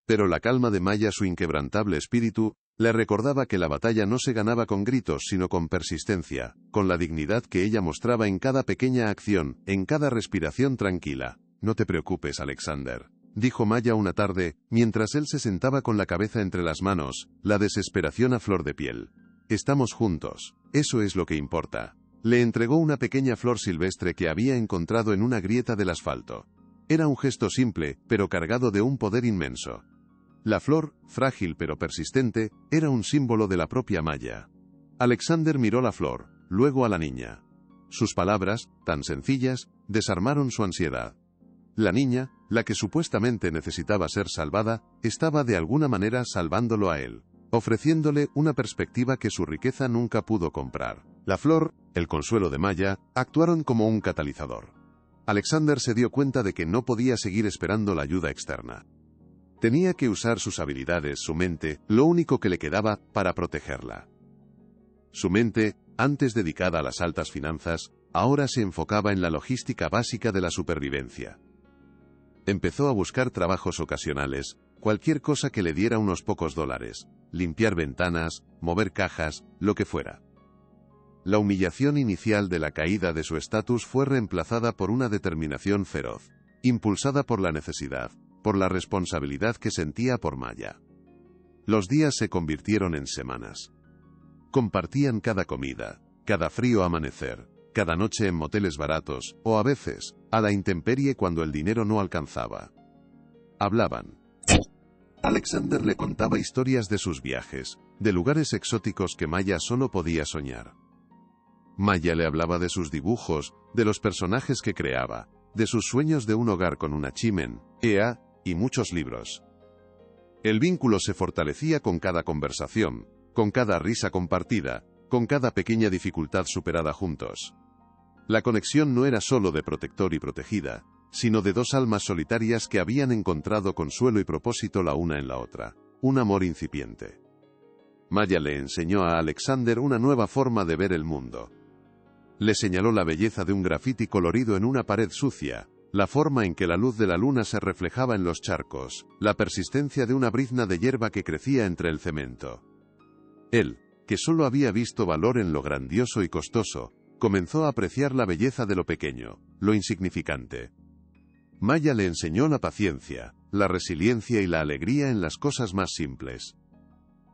Pero la calma de Maya, su inquebrantable espíritu, le recordaba que la batalla no se ganaba con gritos sino con persistencia, con la dignidad que ella mostraba en cada pequeña acción, en cada respiración tranquila. «No te preocupes, Alexander», dijo Maya una tarde, mientras él se sentaba con la cabeza entre las manos, la desesperación a flor de piel. «Estamos juntos. Eso es lo que importa». Le entregó una pequeña flor silvestre que había encontrado en una grieta del asfalto. Era un gesto simple, pero cargado de un poder inmenso. La flor, frágil pero persistente, era un símbolo de la propia Maya. Alexander miró la flor, luego a la niña. Sus palabras, tan sencillas, desarmaron su ansiedad. La niña, la que supuestamente necesitaba ser salvada, estaba de alguna manera salvándolo a él, ofreciéndole una perspectiva que su riqueza nunca pudo comprar. La flor, el consuelo de Maya, actuaron como un catalizador. Alexander se dio cuenta de que no podía seguir esperando la ayuda externa. Tenía que usar sus habilidades, su mente, lo único que le quedaba, para protegerla. Su mente, antes dedicada a las altas finanzas, ahora se enfocaba en la logística básica de la supervivencia. Empezó a buscar trabajos ocasionales, cualquier cosa que le diera unos pocos dólares, limpiar ventanas, mover cajas, lo que fuera. La humillación inicial de la caída de su estatus fue reemplazada por una determinación feroz, impulsada por la necesidad, por la responsabilidad que sentía por Maya. Los días se convirtieron en semanas. Compartían cada comida, cada frío amanecer, cada noche en moteles baratos, o a veces, a la intemperie cuando el dinero no alcanzaba. Hablaban. Alexander le contaba historias de sus viajes, de lugares exóticos que Maya solo podía soñar. Maya le hablaba de sus dibujos, de los personajes que creaba, de sus sueños de un hogar con una chimenea y muchos libros. El vínculo se fortalecía con cada conversación, con cada risa compartida, con cada pequeña dificultad superada juntos. La conexión no era solo de protector y protegida, sino de dos almas solitarias que habían encontrado consuelo y propósito la una en la otra, un amor incipiente. Maya le enseñó a Alexander una nueva forma de ver el mundo. Le señaló la belleza de un grafiti colorido en una pared sucia, la forma en que la luz de la luna se reflejaba en los charcos, la persistencia de una brizna de hierba que crecía entre el cemento. Él, que solo había visto valor en lo grandioso y costoso, Comenzó a apreciar la belleza de lo pequeño, lo insignificante. Maya le enseñó la paciencia, la resiliencia y la alegría en las cosas más simples.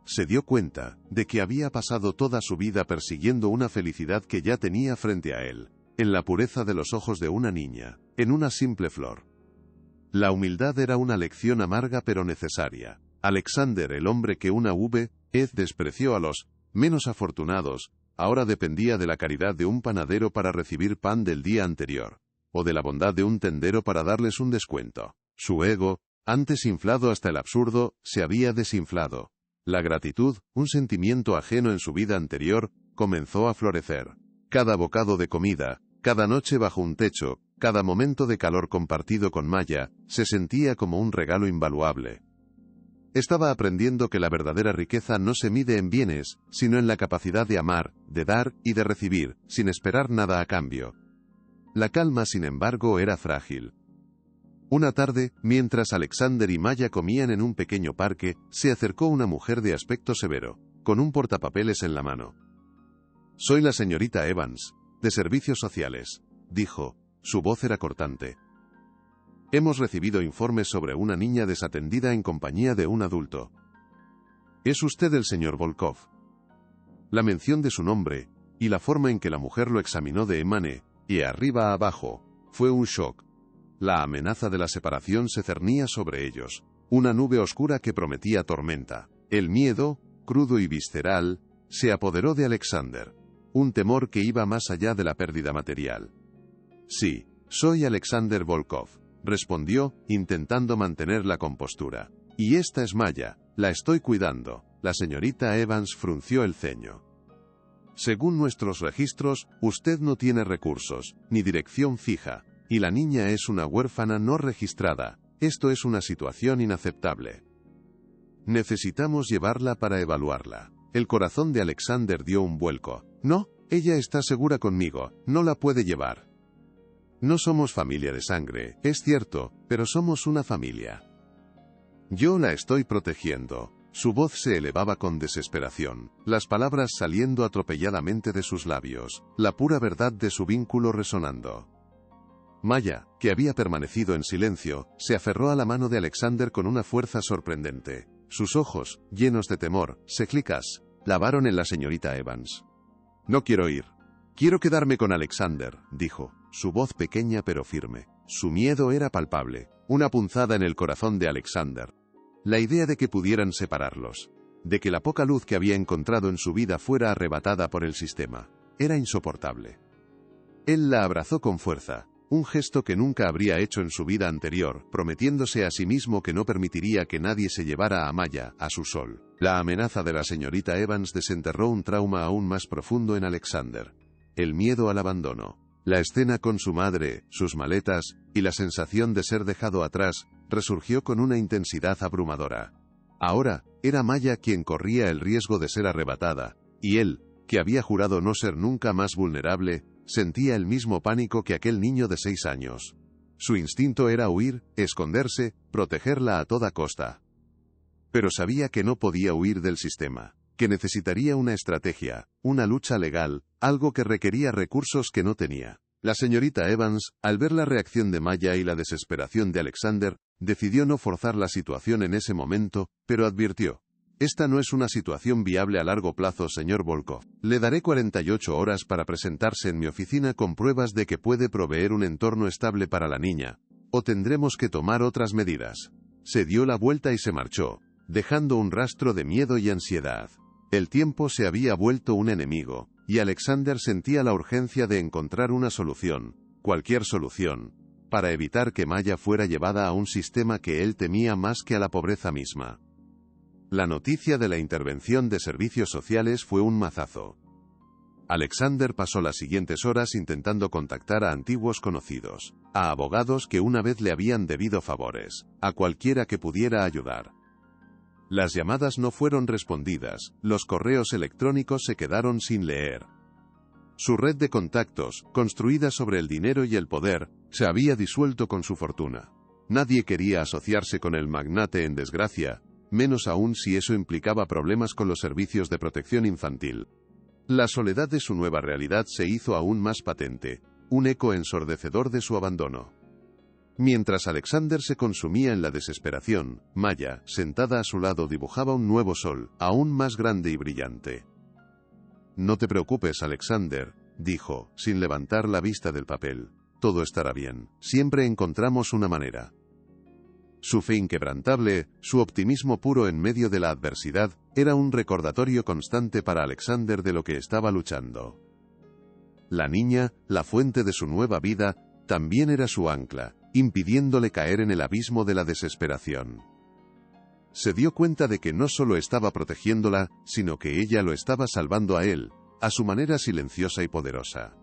Se dio cuenta de que había pasado toda su vida persiguiendo una felicidad que ya tenía frente a él, en la pureza de los ojos de una niña, en una simple flor. La humildad era una lección amarga pero necesaria. Alexander, el hombre que una vez despreció a los menos afortunados, ahora dependía de la caridad de un panadero para recibir pan del día anterior, o de la bondad de un tendero para darles un descuento. Su ego, antes inflado hasta el absurdo, se había desinflado. La gratitud, un sentimiento ajeno en su vida anterior, comenzó a florecer. Cada bocado de comida, cada noche bajo un techo, cada momento de calor compartido con Maya, se sentía como un regalo invaluable. Estaba aprendiendo que la verdadera riqueza no se mide en bienes, sino en la capacidad de amar, de dar y de recibir, sin esperar nada a cambio. La calma, sin embargo, era frágil. Una tarde, mientras Alexander y Maya comían en un pequeño parque, se acercó una mujer de aspecto severo, con un portapapeles en la mano. «Soy la señorita Evans, de Servicios Sociales», dijo. Su voz era cortante. «Hemos recibido informes sobre una niña desatendida en compañía de un adulto». «¿Es usted el señor Volkov?» La mención de su nombre, y la forma en que la mujer lo examinó de emane, y arriba a abajo, fue un shock. La amenaza de la separación se cernía sobre ellos, una nube oscura que prometía tormenta. El miedo, crudo y visceral, se apoderó de Alexander. Un temor que iba más allá de la pérdida material. «Sí, soy Alexander Volkov», respondió, intentando mantener la compostura. «Y esta es Maya, la estoy cuidando». La señorita Evans frunció el ceño. «Según nuestros registros, usted no tiene recursos, ni dirección fija, y la niña es una huérfana no registrada. Esto es una situación inaceptable. Necesitamos llevarla para evaluarla». El corazón de Alexander dio un vuelco. «No, ella está segura conmigo, no la puede llevar». «No somos familia de sangre, es cierto, pero somos una familia. Yo la estoy protegiendo». Su voz se elevaba con desesperación, las palabras saliendo atropelladamente de sus labios, la pura verdad de su vínculo resonando. Maya, que había permanecido en silencio, se aferró a la mano de Alexander con una fuerza sorprendente. Sus ojos, llenos de temor, seclicas, lavaron en la señorita Evans. «No quiero ir. Quiero quedarme con Alexander», dijo, su voz pequeña pero firme. Su miedo era palpable, una punzada en el corazón de Alexander. La idea de que pudieran separarlos, de que la poca luz que había encontrado en su vida fuera arrebatada por el sistema, era insoportable. Él la abrazó con fuerza, un gesto que nunca habría hecho en su vida anterior, prometiéndose a sí mismo que no permitiría que nadie se llevara a Maya, a su sol. La amenaza de la señorita Evans desenterró un trauma aún más profundo en Alexander. El miedo al abandono. La escena con su madre, sus maletas, y la sensación de ser dejado atrás, resurgió con una intensidad abrumadora. Ahora, era Maya quien corría el riesgo de ser arrebatada, y él, que había jurado no ser nunca más vulnerable, sentía el mismo pánico que aquel niño de 6 años. Su instinto era huir, esconderse, protegerla a toda costa. Pero sabía que no podía huir del sistema, que necesitaría una estrategia, una lucha legal, algo que requería recursos que no tenía. La señorita Evans, al ver la reacción de Maya y la desesperación de Alexander, decidió no forzar la situación en ese momento, pero advirtió: «Esta no es una situación viable a largo plazo, señor Volkov. Le daré 48 horas para presentarse en mi oficina con pruebas de que puede proveer un entorno estable para la niña, o tendremos que tomar otras medidas». Se dio la vuelta y se marchó, dejando un rastro de miedo y ansiedad. El tiempo se había vuelto un enemigo, y Alexander sentía la urgencia de encontrar una solución, cualquier solución, para evitar que Maya fuera llevada a un sistema que él temía más que a la pobreza misma. La noticia de la intervención de servicios sociales fue un mazazo. Alexander pasó las siguientes horas intentando contactar a antiguos conocidos, a abogados que una vez le habían debido favores, a cualquiera que pudiera ayudar. Las llamadas no fueron respondidas, los correos electrónicos se quedaron sin leer. Su red de contactos, construida sobre el dinero y el poder, se había disuelto con su fortuna. Nadie quería asociarse con el magnate en desgracia, menos aún si eso implicaba problemas con los servicios de protección infantil. La soledad de su nueva realidad se hizo aún más patente, un eco ensordecedor de su abandono. Mientras Alexander se consumía en la desesperación, Maya, sentada a su lado, dibujaba un nuevo sol, aún más grande y brillante. «No te preocupes, Alexander», dijo, sin levantar la vista del papel. «Todo estará bien. Siempre encontramos una manera». Su fe inquebrantable, su optimismo puro en medio de la adversidad, era un recordatorio constante para Alexander de lo que estaba luchando. La niña, la fuente de su nueva vida, también era su ancla, impidiéndole caer en el abismo de la desesperación. Se dio cuenta de que no solo estaba protegiéndola, sino que ella lo estaba salvando a él, a su manera silenciosa y poderosa.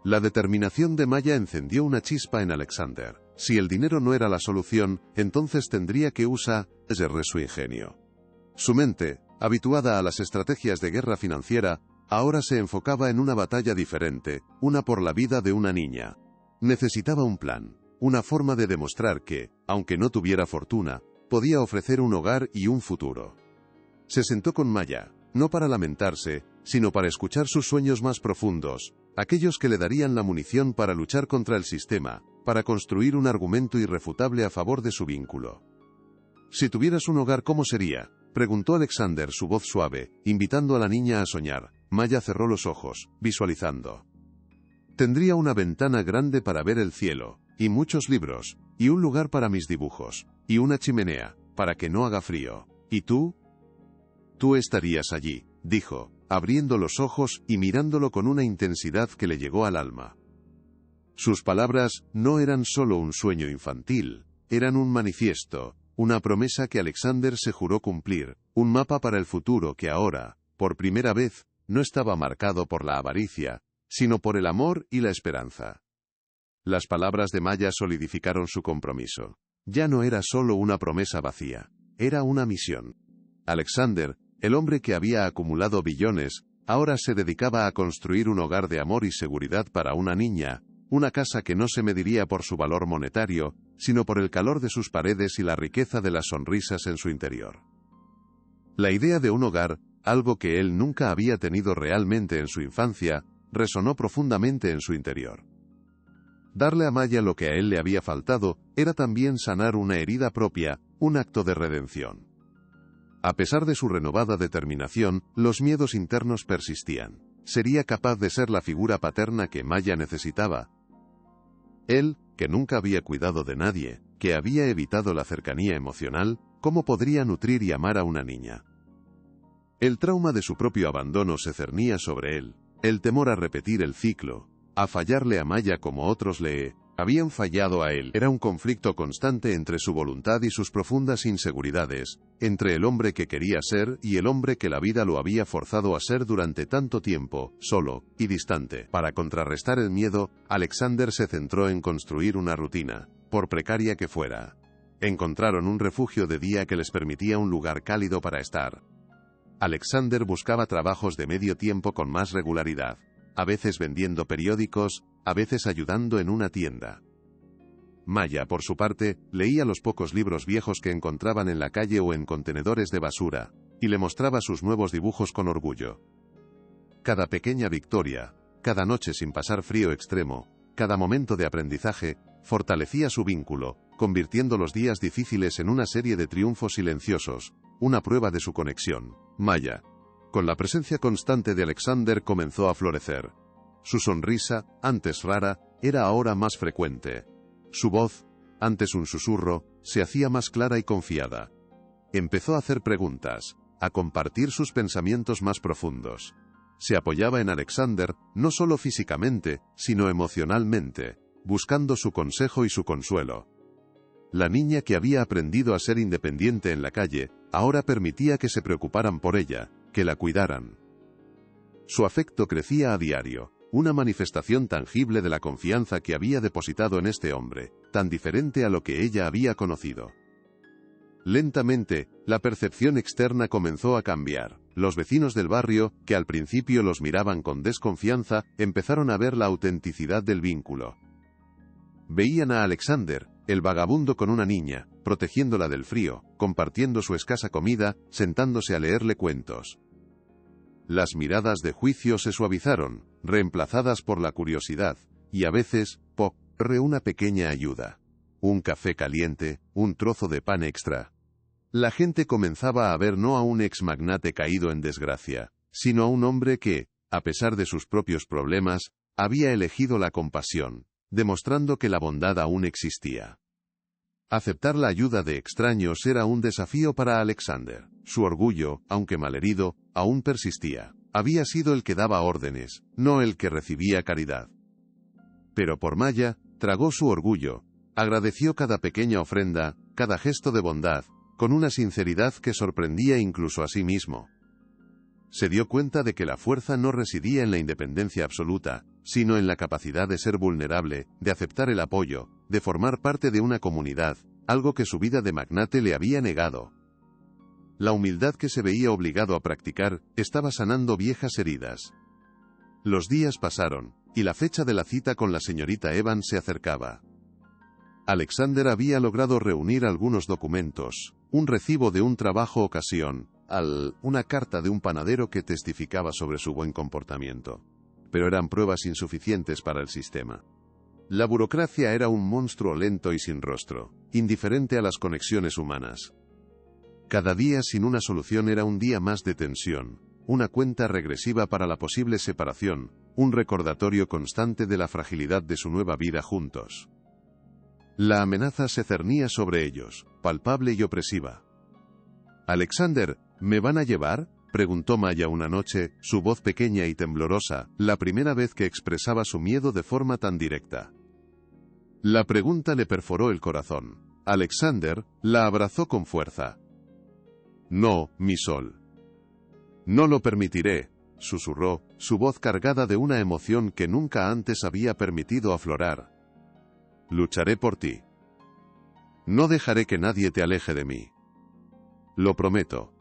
La determinación de Maya encendió una chispa en Alexander. Si el dinero no era la solución, entonces tendría que usar su ingenio. Su mente, habituada a las estrategias de guerra financiera, ahora se enfocaba en una batalla diferente, una por la vida de una niña. Necesitaba un plan, una forma de demostrar que, aunque no tuviera fortuna, podía ofrecer un hogar y un futuro. Se sentó con Maya, no para lamentarse, sino para escuchar sus sueños más profundos, aquellos que le darían la munición para luchar contra el sistema, para construir un argumento irrefutable a favor de su vínculo. «Si tuvieras un hogar, ¿cómo sería?», preguntó Alexander, su voz suave, invitando a la niña a soñar. Maya cerró los ojos, visualizando. «Tendría una ventana grande para ver el cielo, y muchos libros, y un lugar para mis dibujos, y una chimenea, para que no haga frío. ¿Y tú?». «Tú estarías allí», dijo, abriendo los ojos y mirándolo con una intensidad que le llegó al alma. Sus palabras no eran solo un sueño infantil, eran un manifiesto, una promesa que Alexander se juró cumplir, un mapa para el futuro que ahora, por primera vez, no estaba marcado por la avaricia, sino por el amor y la esperanza. Las palabras de Maya solidificaron su compromiso. Ya no era solo una promesa vacía, era una misión. Alexander, el hombre que había acumulado billones, ahora se dedicaba a construir un hogar de amor y seguridad para una niña, una casa que no se mediría por su valor monetario, sino por el calor de sus paredes y la riqueza de las sonrisas en su interior. La idea de un hogar, algo que él nunca había tenido realmente en su infancia, resonó profundamente en su interior. Darle a Maya lo que a él le había faltado, era también sanar una herida propia, un acto de redención. A pesar de su renovada determinación, los miedos internos persistían. ¿Sería capaz de ser la figura paterna que Maya necesitaba? Él, que nunca había cuidado de nadie, que había evitado la cercanía emocional, ¿cómo podría nutrir y amar a una niña? El trauma de su propio abandono se cernía sobre él, el temor a repetir el ciclo, a fallarle a Maya como otros le habían fallado a él. Era un conflicto constante entre su voluntad y sus profundas inseguridades, entre el hombre que quería ser y el hombre que la vida lo había forzado a ser durante tanto tiempo, solo y distante. Para contrarrestar el miedo, Alexander se centró en construir una rutina, por precaria que fuera. Encontraron un refugio de día que les permitía un lugar cálido para estar. Alexander buscaba trabajos de medio tiempo con más regularidad, a veces vendiendo periódicos, a veces ayudando en una tienda. Maya, por su parte, leía los pocos libros viejos que encontraban en la calle o en contenedores de basura, y le mostraba sus nuevos dibujos con orgullo. Cada pequeña victoria, cada noche sin pasar frío extremo, cada momento de aprendizaje, fortalecía su vínculo, convirtiendo los días difíciles en una serie de triunfos silenciosos, una prueba de su conexión. Maya, con la presencia constante de Alexander, comenzó a florecer. Su sonrisa, antes rara, era ahora más frecuente. Su voz, antes un susurro, se hacía más clara y confiada. Empezó a hacer preguntas, a compartir sus pensamientos más profundos. Se apoyaba en Alexander, no solo físicamente, sino emocionalmente, buscando su consejo y su consuelo. La niña que había aprendido a ser independiente en la calle, ahora permitía que se preocuparan por ella, que la cuidaran. Su afecto crecía a diario, una manifestación tangible de la confianza que había depositado en este hombre, tan diferente a lo que ella había conocido. Lentamente, la percepción externa comenzó a cambiar. Los vecinos del barrio, que al principio los miraban con desconfianza, empezaron a ver la autenticidad del vínculo. Veían a Alexander, el vagabundo con una niña, protegiéndola del frío, compartiendo su escasa comida, sentándose a leerle cuentos. Las miradas de juicio se suavizaron, reemplazadas por la curiosidad, y a veces, una pequeña ayuda. Un café caliente, un trozo de pan extra. La gente comenzaba a ver no a un ex magnate caído en desgracia, sino a un hombre que, a pesar de sus propios problemas, había elegido la compasión, demostrando que la bondad aún existía. Aceptar la ayuda de extraños era un desafío para Alexander. Su orgullo, aunque malherido, aún persistía. Había sido el que daba órdenes, no el que recibía caridad. Pero por Maya, tragó su orgullo, agradeció cada pequeña ofrenda, cada gesto de bondad, con una sinceridad que sorprendía incluso a sí mismo. Se dio cuenta de que la fuerza no residía en la independencia absoluta, sino en la capacidad de ser vulnerable, de aceptar el apoyo, de formar parte de una comunidad, algo que su vida de magnate le había negado. La humildad que se veía obligado a practicar, estaba sanando viejas heridas. Los días pasaron, y la fecha de la cita con la señorita Evans se acercaba. Alexander había logrado reunir algunos documentos, un recibo de un trabajo ocasión, una carta de un panadero que testificaba sobre su buen comportamiento. Pero eran pruebas insuficientes para el sistema. La burocracia era un monstruo lento y sin rostro, indiferente a las conexiones humanas. Cada día sin una solución era un día más de tensión, una cuenta regresiva para la posible separación, un recordatorio constante de la fragilidad de su nueva vida juntos. La amenaza se cernía sobre ellos, palpable y opresiva. «Alexander, ¿me van a llevar?», preguntó Maya una noche, su voz pequeña y temblorosa, la primera vez que expresaba su miedo de forma tan directa. La pregunta le perforó el corazón. Alexander la abrazó con fuerza. «No, mi sol. No lo permitiré», susurró, su voz cargada de una emoción que nunca antes había permitido aflorar. «Lucharé por ti. No dejaré que nadie te aleje de mí. Lo prometo».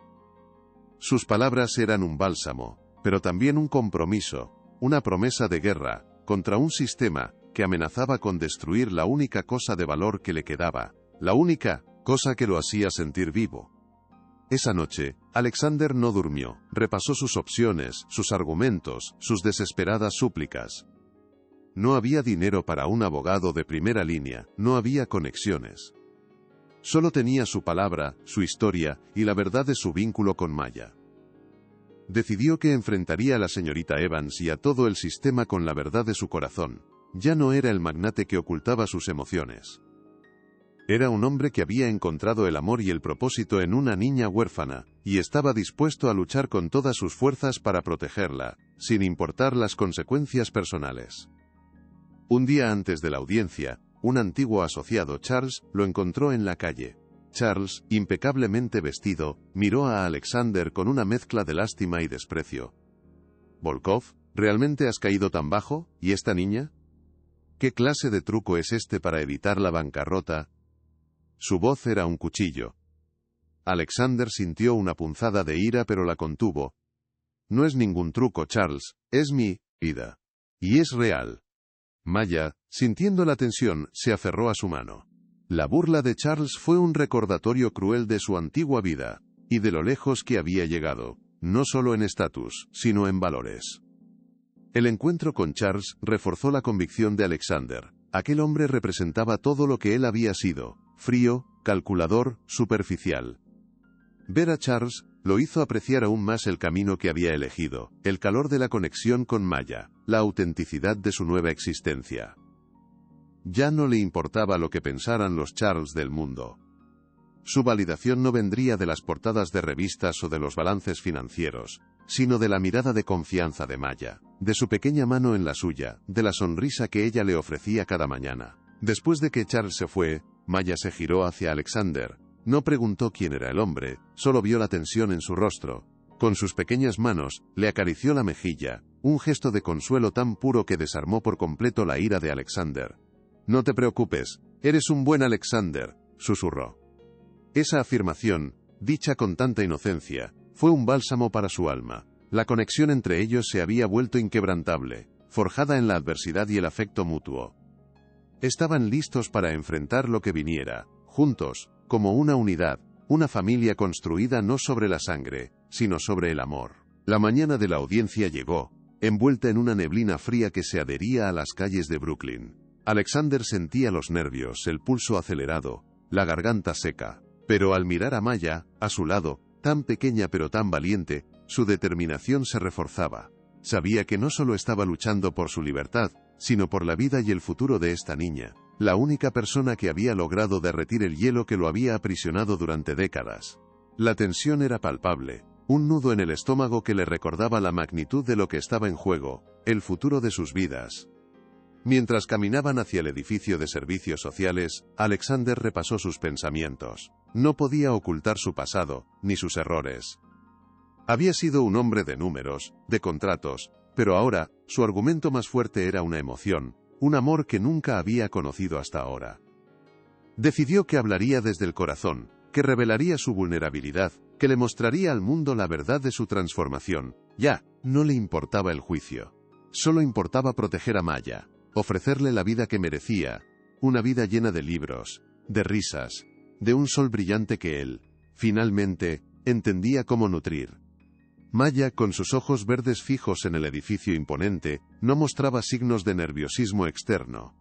Sus palabras eran un bálsamo, pero también un compromiso, una promesa de guerra, contra un sistema que amenazaba con destruir la única cosa de valor que le quedaba, la única cosa que lo hacía sentir vivo. Esa noche, Alexander no durmió, repasó sus opciones, sus argumentos, sus desesperadas súplicas. No había dinero para un abogado de primera línea, no había conexiones. Solo tenía su palabra, su historia, y la verdad de su vínculo con Maya. Decidió que enfrentaría a la señorita Evans y a todo el sistema con la verdad de su corazón. Ya no era el magnate que ocultaba sus emociones. Era un hombre que había encontrado el amor y el propósito en una niña huérfana, y estaba dispuesto a luchar con todas sus fuerzas para protegerla, sin importar las consecuencias personales. Un día antes de la audiencia, un antiguo asociado, Charles, lo encontró en la calle. Charles, impecablemente vestido, miró a Alexander con una mezcla de lástima y desprecio. «Volkov, ¿realmente has caído tan bajo? ¿Y esta niña? ¿Qué clase de truco es este para evitar la bancarrota?» Su voz era un cuchillo. Alexander sintió una punzada de ira pero la contuvo. «No es ningún truco, Charles, es mi vida. Y es real». Maya, sintiendo la tensión, se aferró a su mano. La burla de Charles fue un recordatorio cruel de su antigua vida, y de lo lejos que había llegado, no solo en estatus, sino en valores. El encuentro con Charles reforzó la convicción de Alexander. Aquel hombre representaba todo lo que él había sido, frío, calculador, superficial. Ver a Charles lo hizo apreciar aún más el camino que había elegido, el calor de la conexión con Maya, la autenticidad de su nueva existencia. Ya no le importaba lo que pensaran los Charles del mundo. Su validación no vendría de las portadas de revistas o de los balances financieros, sino de la mirada de confianza de Maya, de su pequeña mano en la suya, de la sonrisa que ella le ofrecía cada mañana. Después de que Charles se fue, Maya se giró hacia Alexander. No preguntó quién era el hombre, solo vio la tensión en su rostro. Con sus pequeñas manos, le acarició la mejilla, un gesto de consuelo tan puro que desarmó por completo la ira de Alexander. «No te preocupes, eres un buen Alexander», susurró. Esa afirmación, dicha con tanta inocencia, fue un bálsamo para su alma. La conexión entre ellos se había vuelto inquebrantable, forjada en la adversidad y el afecto mutuo. Estaban listos para enfrentar lo que viniera, juntos, como una unidad, una familia construida no sobre la sangre, sino sobre el amor. La mañana de la audiencia llegó, envuelta en una neblina fría que se adhería a las calles de Brooklyn. Alexander sentía los nervios, el pulso acelerado, la garganta seca. Pero al mirar a Maya, a su lado, tan pequeña pero tan valiente, su determinación se reforzaba. Sabía que no solo estaba luchando por su libertad, sino por la vida y el futuro de esta niña, la única persona que había logrado derretir el hielo que lo había aprisionado durante décadas. La tensión era palpable, un nudo en el estómago que le recordaba la magnitud de lo que estaba en juego, el futuro de sus vidas. Mientras caminaban hacia el edificio de servicios sociales, Alexander repasó sus pensamientos. No podía ocultar su pasado, ni sus errores. Había sido un hombre de números, de contratos, pero ahora, su argumento más fuerte era una emoción, un amor que nunca había conocido hasta ahora. Decidió que hablaría desde el corazón, que revelaría su vulnerabilidad, que le mostraría al mundo la verdad de su transformación. Ya, no le importaba el juicio. Solo importaba proteger a Maya, ofrecerle la vida que merecía, una vida llena de libros, de risas, de un sol brillante que él, finalmente, entendía cómo nutrir. Maya, con sus ojos verdes fijos en el edificio imponente, no mostraba signos de nerviosismo externo.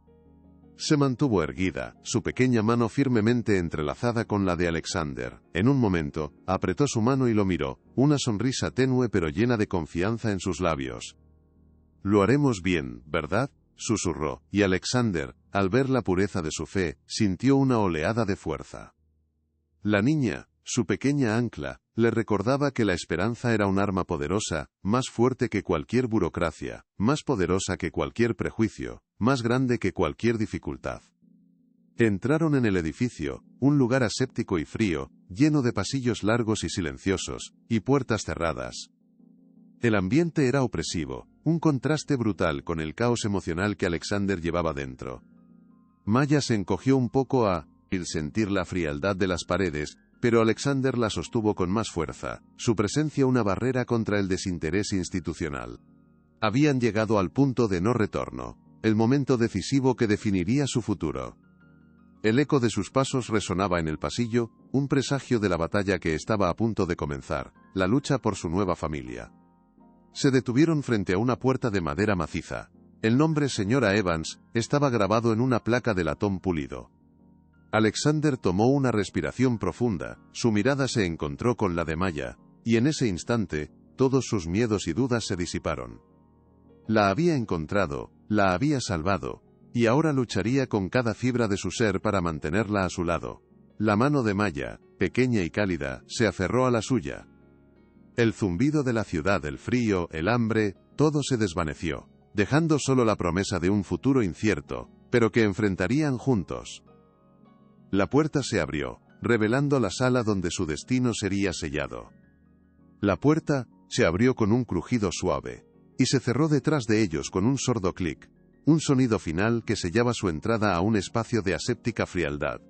Se mantuvo erguida, su pequeña mano firmemente entrelazada con la de Alexander. En un momento, apretó su mano y lo miró, una sonrisa tenue pero llena de confianza en sus labios. «Lo haremos bien, ¿verdad?», susurró, y Alexander, al ver la pureza de su fe, sintió una oleada de fuerza. La niña, su pequeña ancla, le recordaba que la esperanza era un arma poderosa, más fuerte que cualquier burocracia, más poderosa que cualquier prejuicio, más grande que cualquier dificultad. Entraron en el edificio, un lugar aséptico y frío, lleno de pasillos largos y silenciosos, y puertas cerradas. El ambiente era opresivo, un contraste brutal con el caos emocional que Alexander llevaba dentro. Maya se encogió un poco al sentir la frialdad de las paredes, pero Alexander la sostuvo con más fuerza, su presencia una barrera contra el desinterés institucional. Habían llegado al punto de no retorno, el momento decisivo que definiría su futuro. El eco de sus pasos resonaba en el pasillo, un presagio de la batalla que estaba a punto de comenzar, la lucha por su nueva familia. Se detuvieron frente a una puerta de madera maciza. El nombre Señora Evans estaba grabado en una placa de latón pulido. Alexander tomó una respiración profunda, su mirada se encontró con la de Maya, y en ese instante, todos sus miedos y dudas se disiparon. La había encontrado, la había salvado, y ahora lucharía con cada fibra de su ser para mantenerla a su lado. La mano de Maya, pequeña y cálida, se aferró a la suya. El zumbido de la ciudad, el frío, el hambre, todo se desvaneció, dejando solo la promesa de un futuro incierto, pero que enfrentarían juntos. La puerta se abrió, revelando la sala donde su destino sería sellado. La puerta se abrió con un crujido suave, y se cerró detrás de ellos con un sordo clic, un sonido final que sellaba su entrada a un espacio de aséptica frialdad.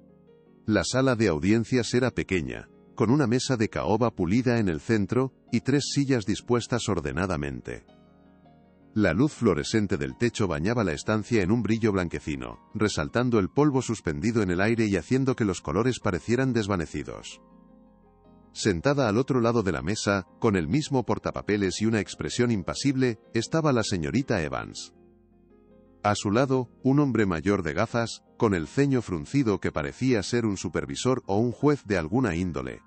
La sala de audiencias era pequeña, con una mesa de caoba pulida en el centro, y 3 sillas dispuestas ordenadamente. La luz fluorescente del techo bañaba la estancia en un brillo blanquecino, resaltando el polvo suspendido en el aire y haciendo que los colores parecieran desvanecidos. Sentada al otro lado de la mesa, con el mismo portapapeles y una expresión impasible, estaba la señorita Evans. A su lado, un hombre mayor de gafas, con el ceño fruncido que parecía ser un supervisor o un juez de alguna índole.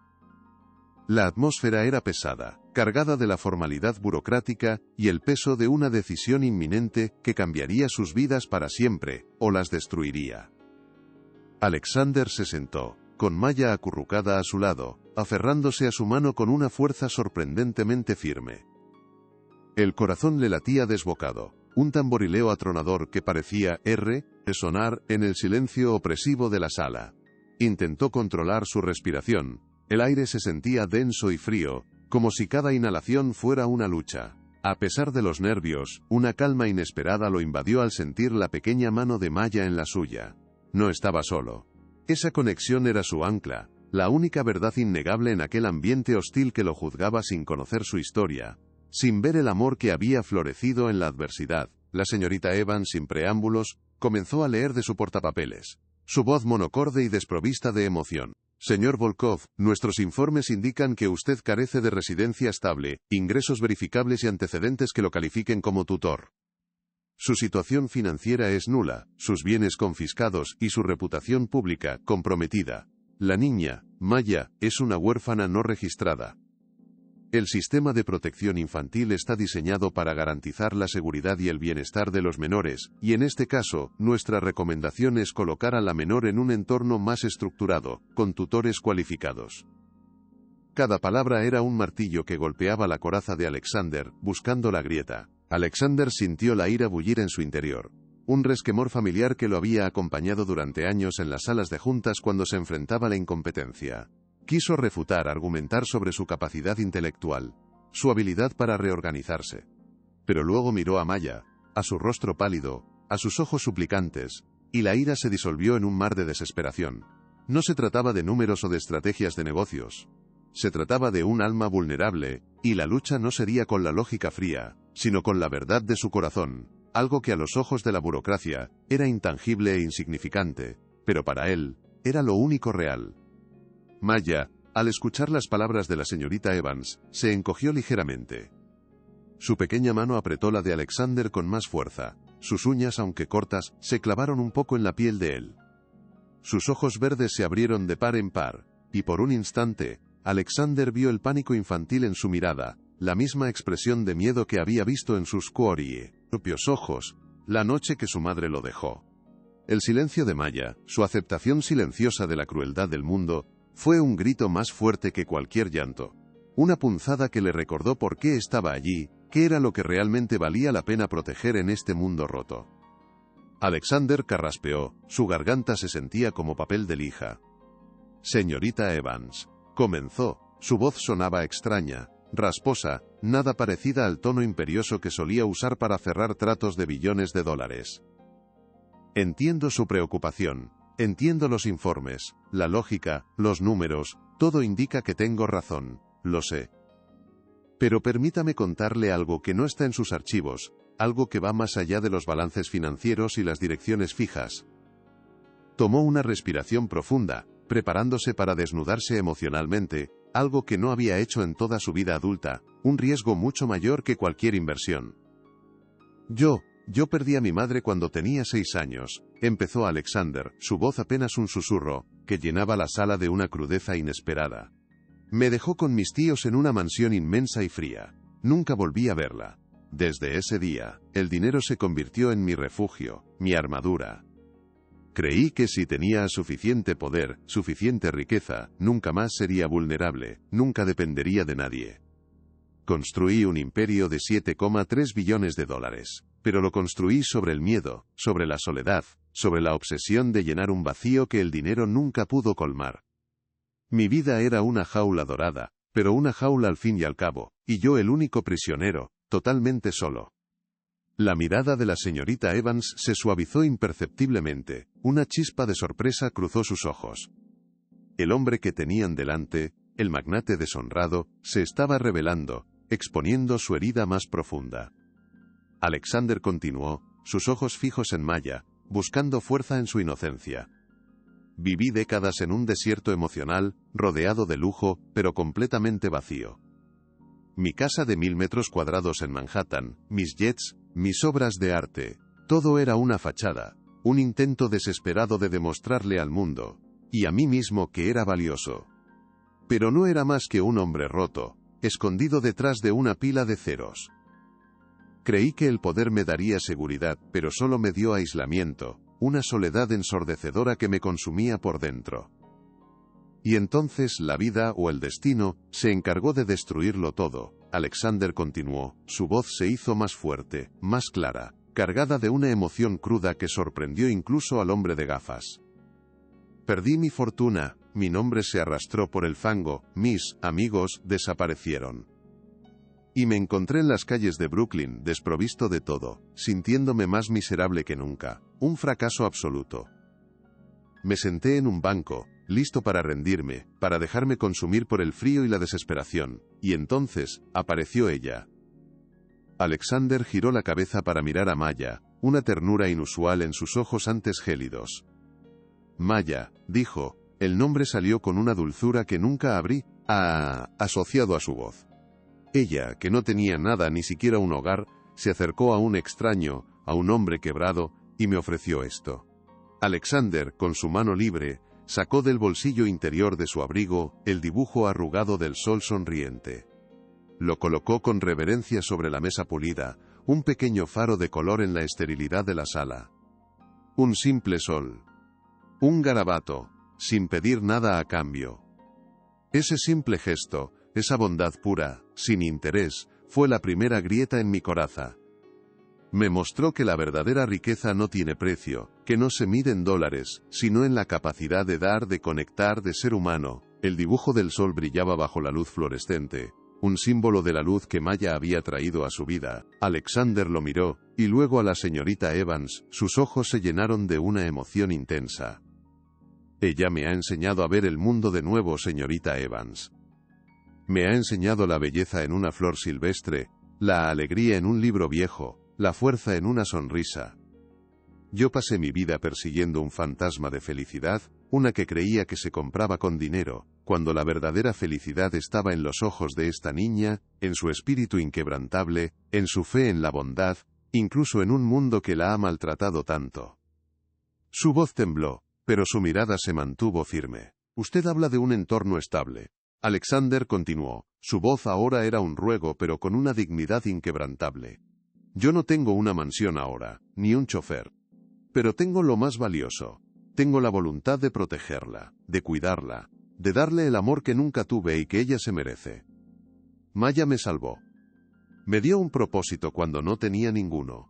La atmósfera era pesada, cargada de la formalidad burocrática y el peso de una decisión inminente que cambiaría sus vidas para siempre, o las destruiría. Alexander se sentó, con Maya acurrucada a su lado, aferrándose a su mano con una fuerza sorprendentemente firme. El corazón le latía desbocado, un tamborileo atronador que parecía resonar en el silencio opresivo de la sala. Intentó controlar su respiración. El aire se sentía denso y frío, como si cada inhalación fuera una lucha. A pesar de los nervios, una calma inesperada lo invadió al sentir la pequeña mano de Maya en la suya. No estaba solo. Esa conexión era su ancla, la única verdad innegable en aquel ambiente hostil que lo juzgaba sin conocer su historia, sin ver el amor que había florecido en la adversidad. La señorita Evans, sin preámbulos, comenzó a leer de su portapapeles. Su voz monocorde y desprovista de emoción Señor Volkov, nuestros informes indican que usted carece de residencia estable, ingresos verificables y antecedentes que lo califiquen como tutor. Su situación financiera es nula, sus bienes confiscados y su reputación pública comprometida. La niña, Maya, es una huérfana no registrada. El sistema de protección infantil está diseñado para garantizar la seguridad y el bienestar de los menores, y en este caso, nuestra recomendación es colocar a la menor en un entorno más estructurado, con tutores cualificados. Cada palabra era un martillo que golpeaba la coraza de Alexander, buscando la grieta. Alexander sintió la ira bullir en su interior. Un resquemor familiar que lo había acompañado durante años en las salas de juntas cuando se enfrentaba a la incompetencia. Quiso refutar, argumentar sobre su capacidad intelectual, su habilidad para reorganizarse. Pero luego miró a Maya, a su rostro pálido, a sus ojos suplicantes, y la ira se disolvió en un mar de desesperación. No se trataba de números o de estrategias de negocios. Se trataba de un alma vulnerable, y la lucha no sería con la lógica fría, sino con la verdad de su corazón, algo que a los ojos de la burocracia era intangible e insignificante, pero para él era lo único real. Maya, al escuchar las palabras de la señorita Evans, se encogió ligeramente. Su pequeña mano apretó la de Alexander con más fuerza. Sus uñas, aunque cortas, se clavaron un poco en la piel de él. Sus ojos verdes se abrieron de par en par, y por un instante, Alexander vio el pánico infantil en su mirada, la misma expresión de miedo que había visto en sus propios ojos, la noche que su madre lo dejó. El silencio de Maya, su aceptación silenciosa de la crueldad del mundo, fue un grito más fuerte que cualquier llanto. Una punzada que le recordó por qué estaba allí, qué era lo que realmente valía la pena proteger en este mundo roto. Alexander carraspeó, su garganta se sentía como papel de lija. Señorita Evans, comenzó, su voz sonaba extraña, rasposa, nada parecida al tono imperioso que solía usar para cerrar tratos de billones de dólares. Entiendo su preocupación. Entiendo los informes, la lógica, los números, todo indica que tengo razón, lo sé. Pero permítame contarle algo que no está en sus archivos, algo que va más allá de los balances financieros y las direcciones fijas. Tomó una respiración profunda, preparándose para desnudarse emocionalmente, algo que no había hecho en toda su vida adulta, un riesgo mucho mayor que cualquier inversión. Yo perdí a mi madre cuando tenía 6 años, empezó Alexander, su voz apenas un susurro, que llenaba la sala de una crudeza inesperada. Me dejó con mis tíos en una mansión inmensa y fría. Nunca volví a verla. Desde ese día, el dinero se convirtió en mi refugio, mi armadura. Creí que si tenía suficiente poder, suficiente riqueza, nunca más sería vulnerable, nunca dependería de nadie. Construí un imperio de 7,3 billones de dólares. Pero lo construí sobre el miedo, sobre la soledad, sobre la obsesión de llenar un vacío que el dinero nunca pudo colmar. Mi vida era una jaula dorada, pero una jaula al fin y al cabo, y yo el único prisionero, totalmente solo. La mirada de la señorita Evans se suavizó imperceptiblemente, una chispa de sorpresa cruzó sus ojos. El hombre que tenían delante, el magnate deshonrado, se estaba revelando, exponiendo su herida más profunda. Alexander continuó, sus ojos fijos en Maya, buscando fuerza en su inocencia. Viví décadas en un desierto emocional, rodeado de lujo, pero completamente vacío. Mi casa de 1000 metros cuadrados en Manhattan, mis jets, mis obras de arte, todo era una fachada, un intento desesperado de demostrarle al mundo, y a mí mismo que era valioso. Pero no era más que un hombre roto, escondido detrás de una pila de ceros. Creí que el poder me daría seguridad, pero solo me dio aislamiento, una soledad ensordecedora que me consumía por dentro. Y entonces la vida o el destino se encargó de destruirlo todo. Alexander continuó, su voz se hizo más fuerte, más clara, cargada de una emoción cruda que sorprendió incluso al hombre de gafas. Perdí mi fortuna, mi nombre se arrastró por el fango, mis amigos desaparecieron. Y me encontré en las calles de Brooklyn, desprovisto de todo, sintiéndome más miserable que nunca, un fracaso absoluto. Me senté en un banco, listo para rendirme, para dejarme consumir por el frío y la desesperación, y entonces, apareció ella. Alexander giró la cabeza para mirar a Maya, una ternura inusual en sus ojos antes gélidos. Maya, dijo, El nombre salió con una dulzura que nunca habría asociado a su voz. Ella, que no tenía nada, ni siquiera un hogar, se acercó a un extraño, a un hombre quebrado, y me ofreció esto. Alexander, con su mano libre, sacó del bolsillo interior de su abrigo el dibujo arrugado del sol sonriente. Lo colocó con reverencia sobre la mesa pulida, un pequeño faro de color en la esterilidad de la sala. Un simple sol. Un garabato, sin pedir nada a cambio. Ese simple gesto, esa bondad pura, sin interés, fue la primera grieta en mi coraza. Me mostró que la verdadera riqueza no tiene precio, que no se mide en dólares, sino en la capacidad de dar, de conectar, de ser humano. El dibujo del sol brillaba bajo la luz fluorescente, un símbolo de la luz que Maya había traído a su vida. Alexander lo miró, y luego a la señorita Evans. Sus ojos se llenaron de una emoción intensa. Ella me ha enseñado a ver el mundo de nuevo, señorita Evans. Me ha enseñado la belleza en una flor silvestre, la alegría en un libro viejo, la fuerza en una sonrisa. Yo pasé mi vida persiguiendo un fantasma de felicidad, una que creía que se compraba con dinero, cuando la verdadera felicidad estaba en los ojos de esta niña, en su espíritu inquebrantable, en su fe en la bondad, incluso en un mundo que la ha maltratado tanto. Su voz tembló, pero su mirada se mantuvo firme. Usted habla de un entorno estable. Alexander continuó. Su voz ahora era un ruego, pero con una dignidad inquebrantable. Yo no tengo una mansión ahora, ni un chofer. Pero tengo lo más valioso. Tengo la voluntad de protegerla, de cuidarla, de darle el amor que nunca tuve y que ella se merece. Maya me salvó. Me dio un propósito cuando no tenía ninguno.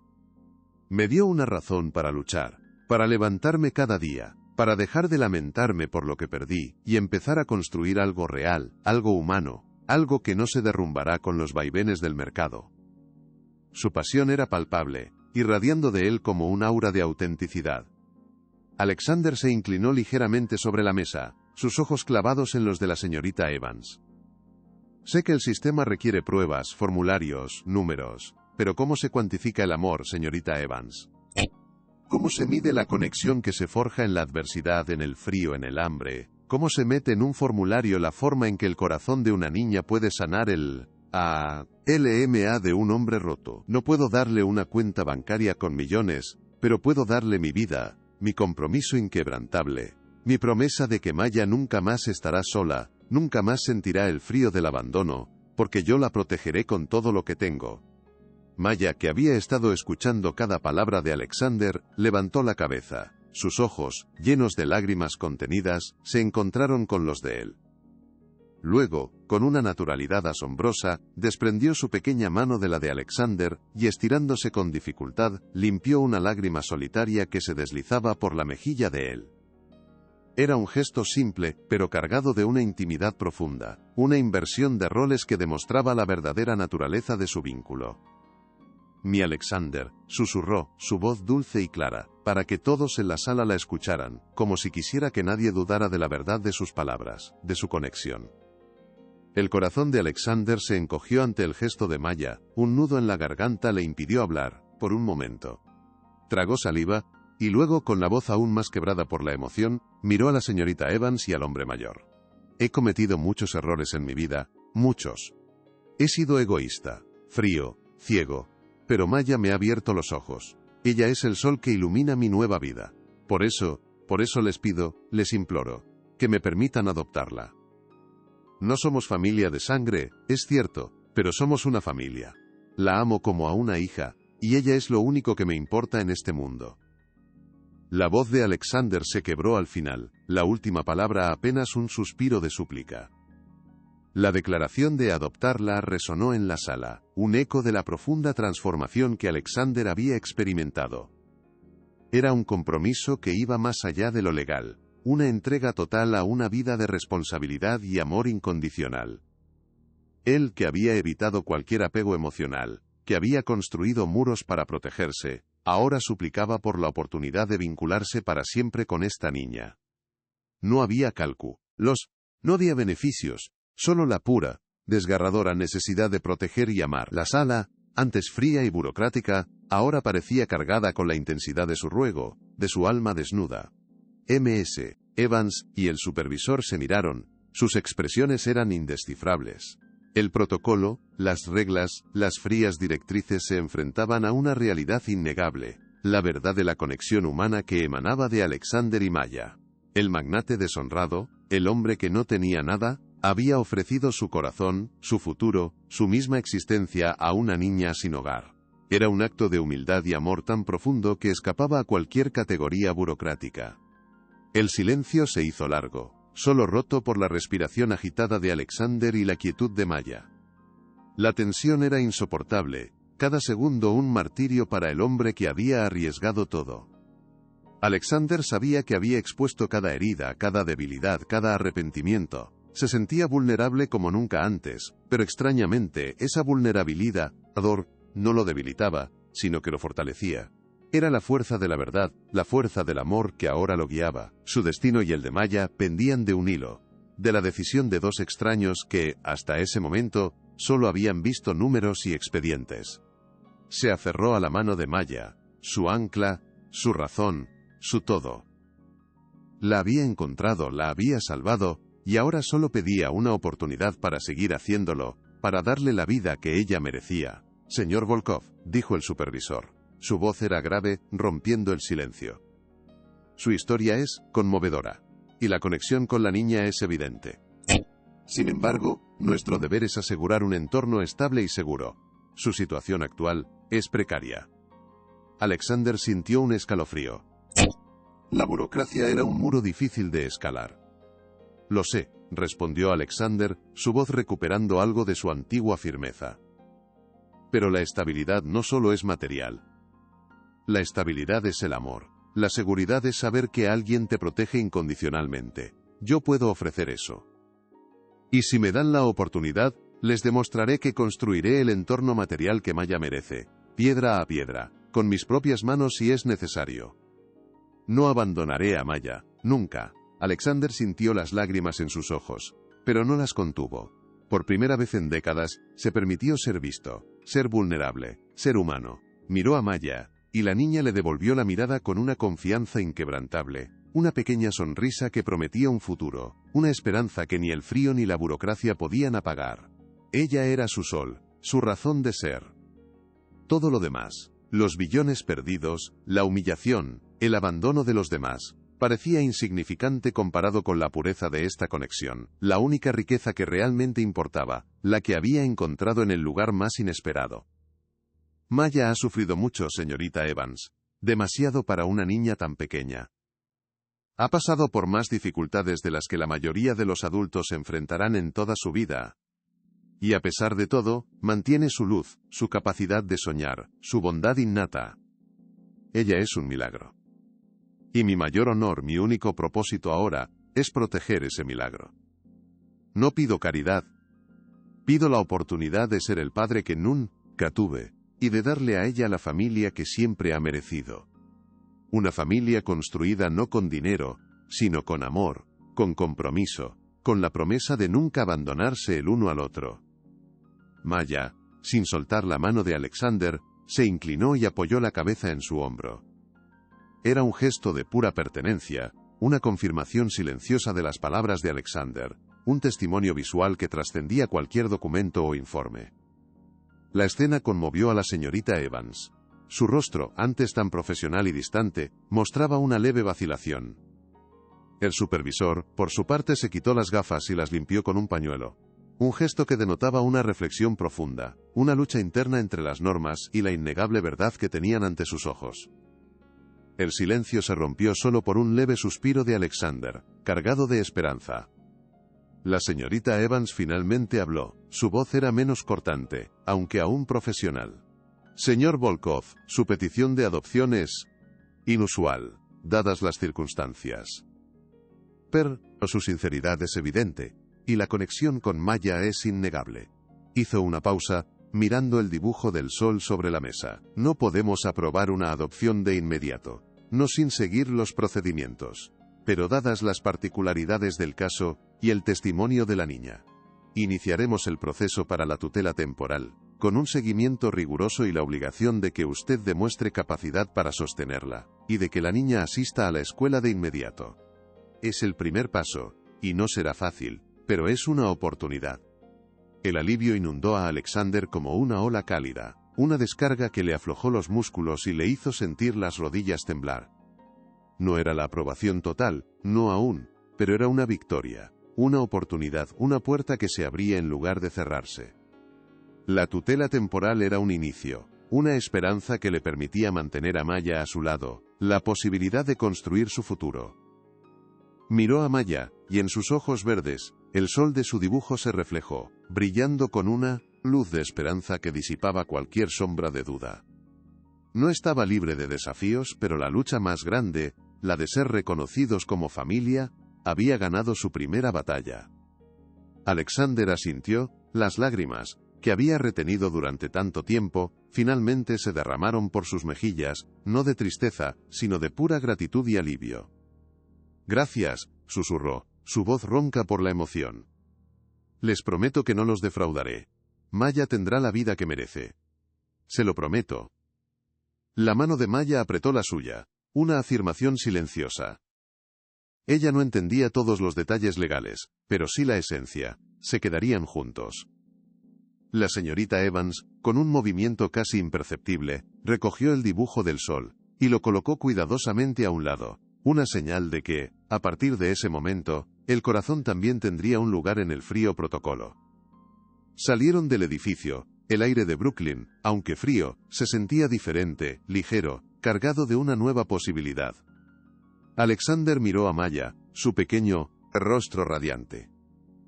Me dio una razón para luchar, para levantarme cada día, para dejar de lamentarme por lo que perdí, y empezar a construir algo real, algo humano, algo que no se derrumbará con los vaivenes del mercado. Su pasión era palpable, irradiando de él como un aura de autenticidad. Alexander se inclinó ligeramente sobre la mesa, sus ojos clavados en los de la señorita Evans. Sé que el sistema requiere pruebas, formularios, números, pero ¿cómo se cuantifica el amor, señorita Evans? ¿Cómo se mide la conexión que se forja en la adversidad, en el frío, en el hambre? ¿Cómo se mete en un formulario la forma en que el corazón de una niña puede sanar el LMA de un hombre roto? No puedo darle una cuenta bancaria con millones, pero puedo darle mi vida, mi compromiso inquebrantable, mi promesa de que Maya nunca más estará sola, nunca más sentirá el frío del abandono, porque yo la protegeré con todo lo que tengo. Maya, que había estado escuchando cada palabra de Alexander, levantó la cabeza. Sus ojos, llenos de lágrimas contenidas, se encontraron con los de él. Luego, con una naturalidad asombrosa, desprendió su pequeña mano de la de Alexander, y estirándose con dificultad, limpió una lágrima solitaria que se deslizaba por la mejilla de él. Era un gesto simple, pero cargado de una intimidad profunda, una inversión de roles que demostraba la verdadera naturaleza de su vínculo. Mi Alexander, susurró, su voz dulce y clara, para que todos en la sala la escucharan, como si quisiera que nadie dudara de la verdad de sus palabras, de su conexión. El corazón de Alexander se encogió ante el gesto de Maya, un nudo en la garganta le impidió hablar, por un momento. Tragó saliva, y luego, con la voz aún más quebrada por la emoción, miró a la señorita Evans y al hombre mayor. He cometido muchos errores en mi vida, muchos. He sido egoísta, frío, ciego. Pero Maya me ha abierto los ojos. Ella es el sol que ilumina mi nueva vida. Por eso les pido, les imploro, que me permitan adoptarla. No somos familia de sangre, es cierto, pero somos una familia. La amo como a una hija, y ella es lo único que me importa en este mundo. La voz de Alexander se quebró al final, la última palabra apenas un suspiro de súplica. La declaración de adoptarla resonó en la sala, un eco de la profunda transformación que Alexander había experimentado. Era un compromiso que iba más allá de lo legal, una entrega total a una vida de responsabilidad y amor incondicional. Él, que había evitado cualquier apego emocional, que había construido muros para protegerse, ahora suplicaba por la oportunidad de vincularse para siempre con esta niña. No había cálculos, no había beneficios. Solo la pura, desgarradora necesidad de proteger y amar. La sala, antes fría y burocrática, ahora parecía cargada con la intensidad de su ruego, de su alma desnuda. Evans y el supervisor se miraron, sus expresiones eran indescifrables. El protocolo, las reglas, las frías directrices se enfrentaban a una realidad innegable, la verdad de la conexión humana que emanaba de Alexander y Maya. El magnate deshonrado, el hombre que no tenía nada, había ofrecido su corazón, su futuro, su misma existencia a una niña sin hogar. Era un acto de humildad y amor tan profundo que escapaba a cualquier categoría burocrática. El silencio se hizo largo, solo roto por la respiración agitada de Alexander y la quietud de Maya. La tensión era insoportable, cada segundo un martirio para el hombre que había arriesgado todo. Alexander sabía que había expuesto cada herida, cada debilidad, cada arrepentimiento. Se sentía vulnerable como nunca antes, pero extrañamente, esa vulnerabilidad, no lo debilitaba, sino que lo fortalecía. Era la fuerza de la verdad, la fuerza del amor que ahora lo guiaba. Su destino y el de Maya pendían de un hilo, de la decisión de dos extraños que, hasta ese momento, solo habían visto números y expedientes. Se aferró a la mano de Maya, su ancla, su razón, su todo. La había encontrado, la había salvado, y ahora solo pedía una oportunidad para seguir haciéndolo, para darle la vida que ella merecía. Señor Volkov, dijo el supervisor. Su voz era grave, rompiendo el silencio. Su historia es conmovedora, y la conexión con la niña es evidente. Sin embargo, nuestro deber es asegurar un entorno estable y seguro. Su situación actual es precaria. Alexander sintió un escalofrío. La burocracia era un muro difícil de escalar. Lo sé, respondió Alexander, su voz recuperando algo de su antigua firmeza. Pero la estabilidad no solo es material. La estabilidad es el amor. La seguridad es saber que alguien te protege incondicionalmente. Yo puedo ofrecer eso. Y si me dan la oportunidad, les demostraré que construiré el entorno material que Maya merece, piedra a piedra, con mis propias manos si es necesario. No abandonaré a Maya, nunca. Alexander sintió las lágrimas en sus ojos, pero no las contuvo. Por primera vez en décadas, se permitió ser visto, ser vulnerable, ser humano. Miró a Maya, y la niña le devolvió la mirada con una confianza inquebrantable, una pequeña sonrisa que prometía un futuro, una esperanza que ni el frío ni la burocracia podían apagar. Ella era su sol, su razón de ser. Todo lo demás, los billones perdidos, la humillación, el abandono de los demás, parecía insignificante comparado con la pureza de esta conexión, la única riqueza que realmente importaba, la que había encontrado en el lugar más inesperado. Maya ha sufrido mucho, señorita Evans, demasiado para una niña tan pequeña. Ha pasado por más dificultades de las que la mayoría de los adultos enfrentarán en toda su vida. Y a pesar de todo, mantiene su luz, su capacidad de soñar, su bondad innata. Ella es un milagro. Y mi mayor honor, mi único propósito ahora, es proteger ese milagro. No pido caridad. Pido la oportunidad de ser el padre que nunca tuve, y de darle a ella la familia que siempre ha merecido. Una familia construida no con dinero, sino con amor, con compromiso, con la promesa de nunca abandonarse el uno al otro. Maya, sin soltar la mano de Alexander, se inclinó y apoyó la cabeza en su hombro. Era un gesto de pura pertenencia, una confirmación silenciosa de las palabras de Alexander, un testimonio visual que trascendía cualquier documento o informe. La escena conmovió a la señorita Evans. Su rostro, antes tan profesional y distante, mostraba una leve vacilación. El supervisor, por su parte, se quitó las gafas y las limpió con un pañuelo. Un gesto que denotaba una reflexión profunda, una lucha interna entre las normas y la innegable verdad que tenían ante sus ojos. El silencio se rompió solo por un leve suspiro de Alexander, cargado de esperanza. La señorita Evans finalmente habló. Su voz era menos cortante, aunque aún profesional. Señor Volkov, su petición de adopción es inusual, dadas las circunstancias. Pero su sinceridad es evidente, y la conexión con Maya es innegable. Hizo una pausa, mirando el dibujo del sol sobre la mesa. No podemos aprobar una adopción de inmediato, no sin seguir los procedimientos. Pero dadas las particularidades del caso, y el testimonio de la niña, iniciaremos el proceso para la tutela temporal, con un seguimiento riguroso y la obligación de que usted demuestre capacidad para sostenerla, y de que la niña asista a la escuela de inmediato. Es el primer paso, y no será fácil, pero es una oportunidad. El alivio inundó a Alexander como una ola cálida, una descarga que le aflojó los músculos y le hizo sentir las rodillas temblar. No era la aprobación total, no aún, pero era una victoria, una oportunidad, una puerta que se abría en lugar de cerrarse. La tutela temporal era un inicio, una esperanza que le permitía mantener a Maya a su lado, la posibilidad de construir su futuro. Miró a Maya, y en sus ojos verdes, el sol de su dibujo se reflejó, brillando con una luz de esperanza que disipaba cualquier sombra de duda. No estaba libre de desafíos, pero la lucha más grande, la de ser reconocidos como familia, había ganado su primera batalla. Alexander asintió, las lágrimas, que había retenido durante tanto tiempo, finalmente se derramaron por sus mejillas, no de tristeza, sino de pura gratitud y alivio. «Gracias», susurró, su voz ronca por la emoción. «Les prometo que no los defraudaré. Maya tendrá la vida que merece. Se lo prometo». La mano de Maya apretó la suya, una afirmación silenciosa. Ella no entendía todos los detalles legales, pero sí la esencia, se quedarían juntos. La señorita Evans, con un movimiento casi imperceptible, recogió el dibujo del sol, y lo colocó cuidadosamente a un lado, una señal de que, a partir de ese momento, el corazón también tendría un lugar en el frío protocolo. Salieron del edificio. El aire de Brooklyn, aunque frío, se sentía diferente, ligero, cargado de una nueva posibilidad. Alexander miró a Maya, su pequeño rostro radiante.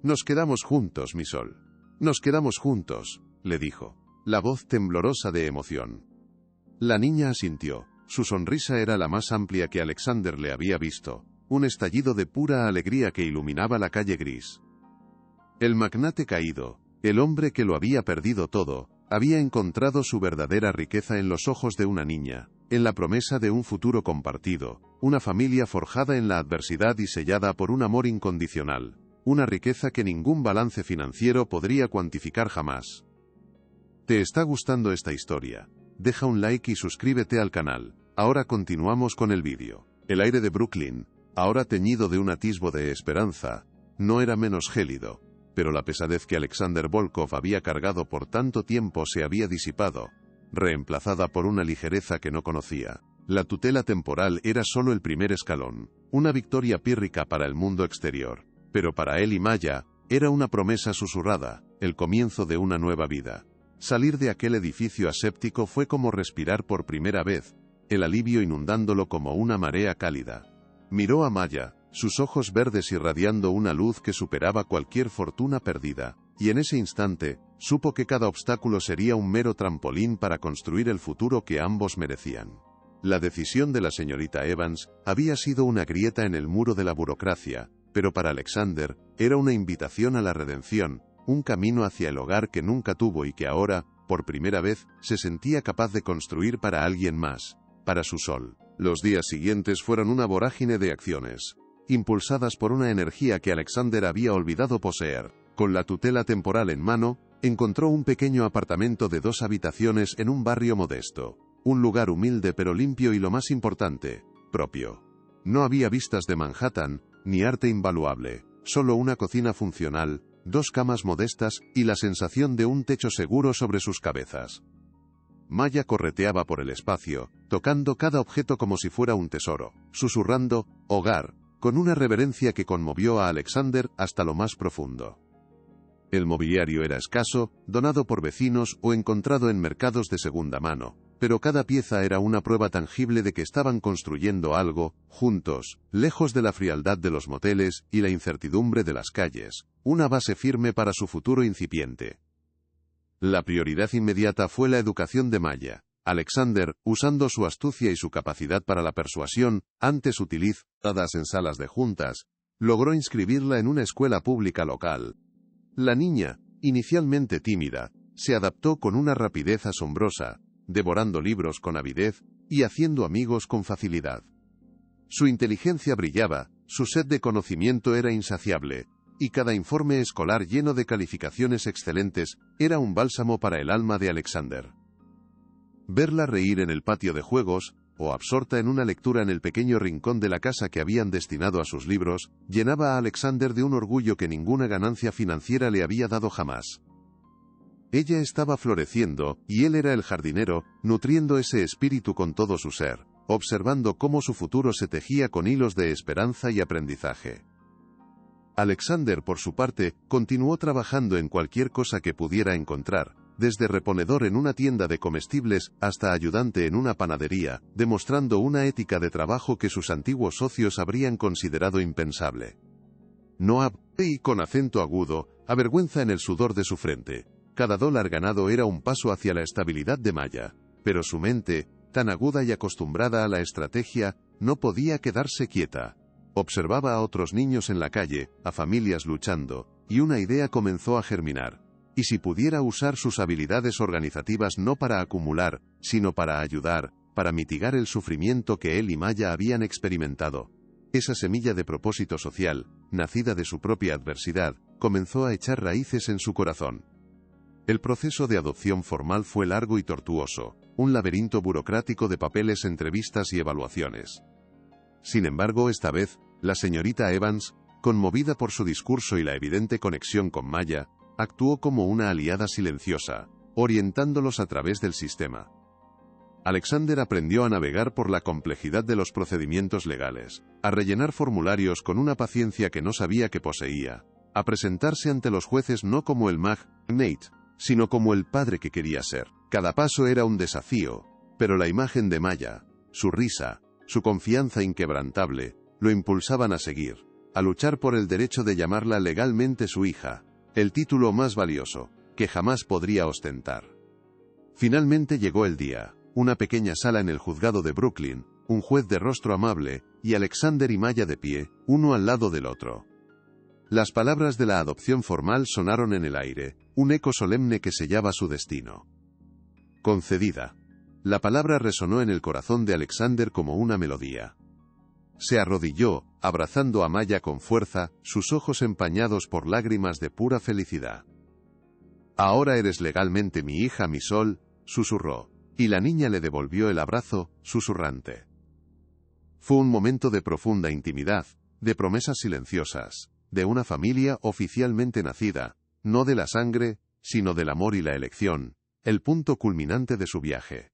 «Nos quedamos juntos, mi sol. Nos quedamos juntos», le dijo, la voz temblorosa de emoción. La niña asintió. Su sonrisa era la más amplia que Alexander le había visto, un estallido de pura alegría que iluminaba la calle gris. El magnate caído, el hombre que lo había perdido todo, había encontrado su verdadera riqueza en los ojos de una niña, en la promesa de un futuro compartido, una familia forjada en la adversidad y sellada por un amor incondicional, una riqueza que ningún balance financiero podría cuantificar jamás. ¿Te está gustando esta historia? Deja un like y suscríbete al canal. Ahora continuamos con el vídeo. El aire de Brooklyn, ahora teñido de un atisbo de esperanza, no era menos gélido. Pero la pesadez que Alexander Volkov había cargado por tanto tiempo se había disipado, reemplazada por una ligereza que no conocía. La tutela temporal era solo el primer escalón, una victoria pírrica para el mundo exterior, pero para él y Maya, era una promesa susurrada, el comienzo de una nueva vida. Salir de aquel edificio aséptico fue como respirar por primera vez, el alivio inundándolo como una marea cálida. Miró a Maya, sus ojos verdes irradiando una luz que superaba cualquier fortuna perdida, y en ese instante, supo que cada obstáculo sería un mero trampolín para construir el futuro que ambos merecían. La decisión de la señorita Evans había sido una grieta en el muro de la burocracia, pero para Alexander, era una invitación a la redención, un camino hacia el hogar que nunca tuvo y que ahora, por primera vez, se sentía capaz de construir para alguien más, para su sol. Los días siguientes fueron una vorágine de acciones, impulsadas por una energía que Alexander había olvidado poseer. Con la tutela temporal en mano, encontró un pequeño apartamento de 2 habitaciones en un barrio modesto. Un lugar humilde pero limpio y lo más importante, propio. No había vistas de Manhattan, ni arte invaluable, solo una cocina funcional, 2 camas modestas y la sensación de un techo seguro sobre sus cabezas. Maya correteaba por el espacio, tocando cada objeto como si fuera un tesoro, susurrando «hogar», con una reverencia que conmovió a Alexander hasta lo más profundo. El mobiliario era escaso, donado por vecinos o encontrado en mercados de segunda mano, pero cada pieza era una prueba tangible de que estaban construyendo algo, juntos, lejos de la frialdad de los moteles y la incertidumbre de las calles, una base firme para su futuro incipiente. La prioridad inmediata fue la educación de Maya. Alexander, usando su astucia y su capacidad para la persuasión, antes utilizadas en salas de juntas, logró inscribirla en una escuela pública local. La niña, inicialmente tímida, se adaptó con una rapidez asombrosa, devorando libros con avidez y haciendo amigos con facilidad. Su inteligencia brillaba, su sed de conocimiento era insaciable, y cada informe escolar lleno de calificaciones excelentes era un bálsamo para el alma de Alexander. Verla reír en el patio de juegos, o absorta en una lectura en el pequeño rincón de la casa que habían destinado a sus libros, llenaba a Alexander de un orgullo que ninguna ganancia financiera le había dado jamás. Ella estaba floreciendo, y él era el jardinero, nutriendo ese espíritu con todo su ser, observando cómo su futuro se tejía con hilos de esperanza y aprendizaje. Alexander, por su parte, continuó trabajando en cualquier cosa que pudiera encontrar, desde reponedor en una tienda de comestibles hasta ayudante en una panadería, demostrando una ética de trabajo que sus antiguos socios habrían considerado impensable. No y con acento agudo, avergüenza en el sudor de su frente. Cada dólar ganado era un paso hacia la estabilidad de Maya, pero su mente, tan aguda y acostumbrada a la estrategia, no podía quedarse quieta. Observaba a otros niños en la calle, a familias luchando, y una idea comenzó a germinar. ¿Y si pudiera usar sus habilidades organizativas no para acumular, sino para ayudar, para mitigar el sufrimiento que él y Maya habían experimentado? Esa semilla de propósito social, nacida de su propia adversidad, comenzó a echar raíces en su corazón. El proceso de adopción formal fue largo y tortuoso, un laberinto burocrático de papeles, entrevistas y evaluaciones. Sin embargo, esta vez, la señorita Evans, conmovida por su discurso y la evidente conexión con Maya, actuó como una aliada silenciosa, orientándolos a través del sistema. Alexander aprendió a navegar por la complejidad de los procedimientos legales, a rellenar formularios con una paciencia que no sabía que poseía, a presentarse ante los jueces no como el magnate, sino como el padre que quería ser. Cada paso era un desafío, pero la imagen de Maya, su risa, su confianza inquebrantable, lo impulsaban a seguir, a luchar por el derecho de llamarla legalmente su hija, el título más valioso, que jamás podría ostentar. Finalmente llegó el día, una pequeña sala en el juzgado de Brooklyn, un juez de rostro amable, y Alexander y Maya de pie, uno al lado del otro. Las palabras de la adopción formal sonaron en el aire, un eco solemne que sellaba su destino. Concedida. La palabra resonó en el corazón de Alexander como una melodía. Se arrodilló, abrazando a Maya con fuerza, sus ojos empañados por lágrimas de pura felicidad. «Ahora eres legalmente mi hija, mi sol», susurró, y la niña le devolvió el abrazo, susurrante. Fue un momento de profunda intimidad, de promesas silenciosas, de una familia oficialmente nacida, no de la sangre, sino del amor y la elección, el punto culminante de su viaje.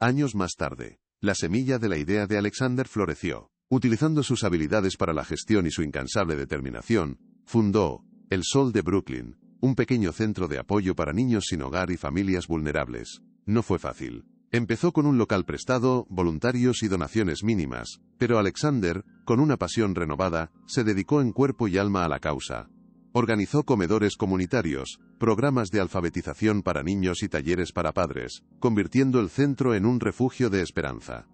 Años más tarde, la semilla de la idea de Alexander floreció. Utilizando sus habilidades para la gestión y su incansable determinación, fundó El Sol de Brooklyn, un pequeño centro de apoyo para niños sin hogar y familias vulnerables. No fue fácil. Empezó con un local prestado, voluntarios y donaciones mínimas, pero Alexander, con una pasión renovada, se dedicó en cuerpo y alma a la causa. Organizó comedores comunitarios, programas de alfabetización para niños y talleres para padres, convirtiendo el centro en un refugio de esperanza.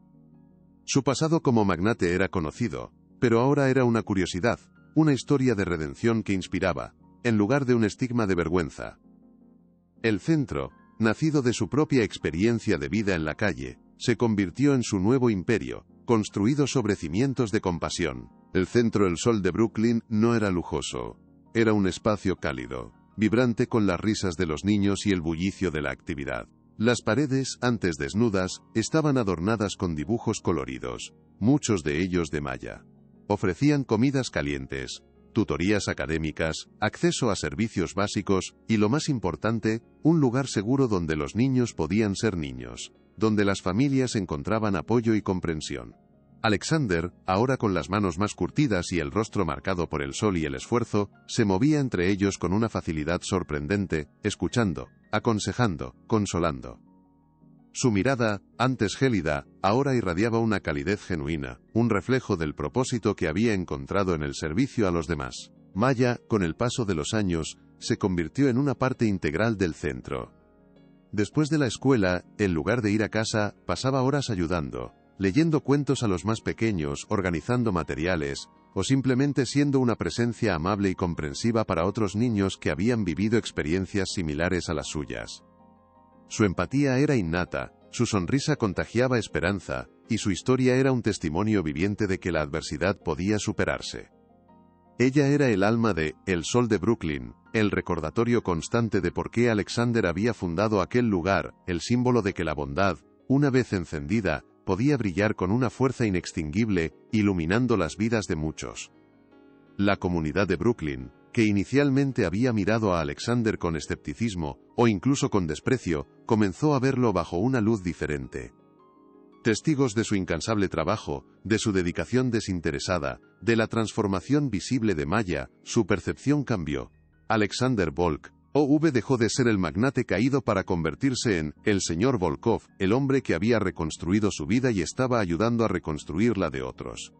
Su pasado como magnate era conocido, pero ahora era una curiosidad, una historia de redención que inspiraba, en lugar de un estigma de vergüenza. El centro, nacido de su propia experiencia de vida en la calle, se convirtió en su nuevo imperio, construido sobre cimientos de compasión. El centro El Sol de Brooklyn no era lujoso. Era un espacio cálido, vibrante con las risas de los niños y el bullicio de la actividad. Las paredes, antes desnudas, estaban adornadas con dibujos coloridos, muchos de ellos de Maya. Ofrecían comidas calientes, tutorías académicas, acceso a servicios básicos, y lo más importante, un lugar seguro donde los niños podían ser niños, donde las familias encontraban apoyo y comprensión. Alexander, ahora con las manos más curtidas y el rostro marcado por el sol y el esfuerzo, se movía entre ellos con una facilidad sorprendente, escuchando, aconsejando, consolando. Su mirada, antes gélida, ahora irradiaba una calidez genuina, un reflejo del propósito que había encontrado en el servicio a los demás. Maya, con el paso de los años, se convirtió en una parte integral del centro. Después de la escuela, en lugar de ir a casa, pasaba horas ayudando, leyendo cuentos a los más pequeños, organizando materiales, o simplemente siendo una presencia amable y comprensiva para otros niños que habían vivido experiencias similares a las suyas. Su empatía era innata, su sonrisa contagiaba esperanza, y su historia era un testimonio viviente de que la adversidad podía superarse. Ella era el alma de El Sol de Brooklyn, el recordatorio constante de por qué Alexander había fundado aquel lugar, el símbolo de que la bondad, una vez encendida, podía brillar con una fuerza inextinguible, iluminando las vidas de muchos. La comunidad de Brooklyn, que inicialmente había mirado a Alexander con escepticismo, o incluso con desprecio, comenzó a verlo bajo una luz diferente. Testigos de su incansable trabajo, de su dedicación desinteresada, de la transformación visible de Maya, su percepción cambió. Alexander Volk, O.V. dejó de ser el magnate caído para convertirse en el señor Volkov, el hombre que había reconstruido su vida y estaba ayudando a reconstruir la de otros.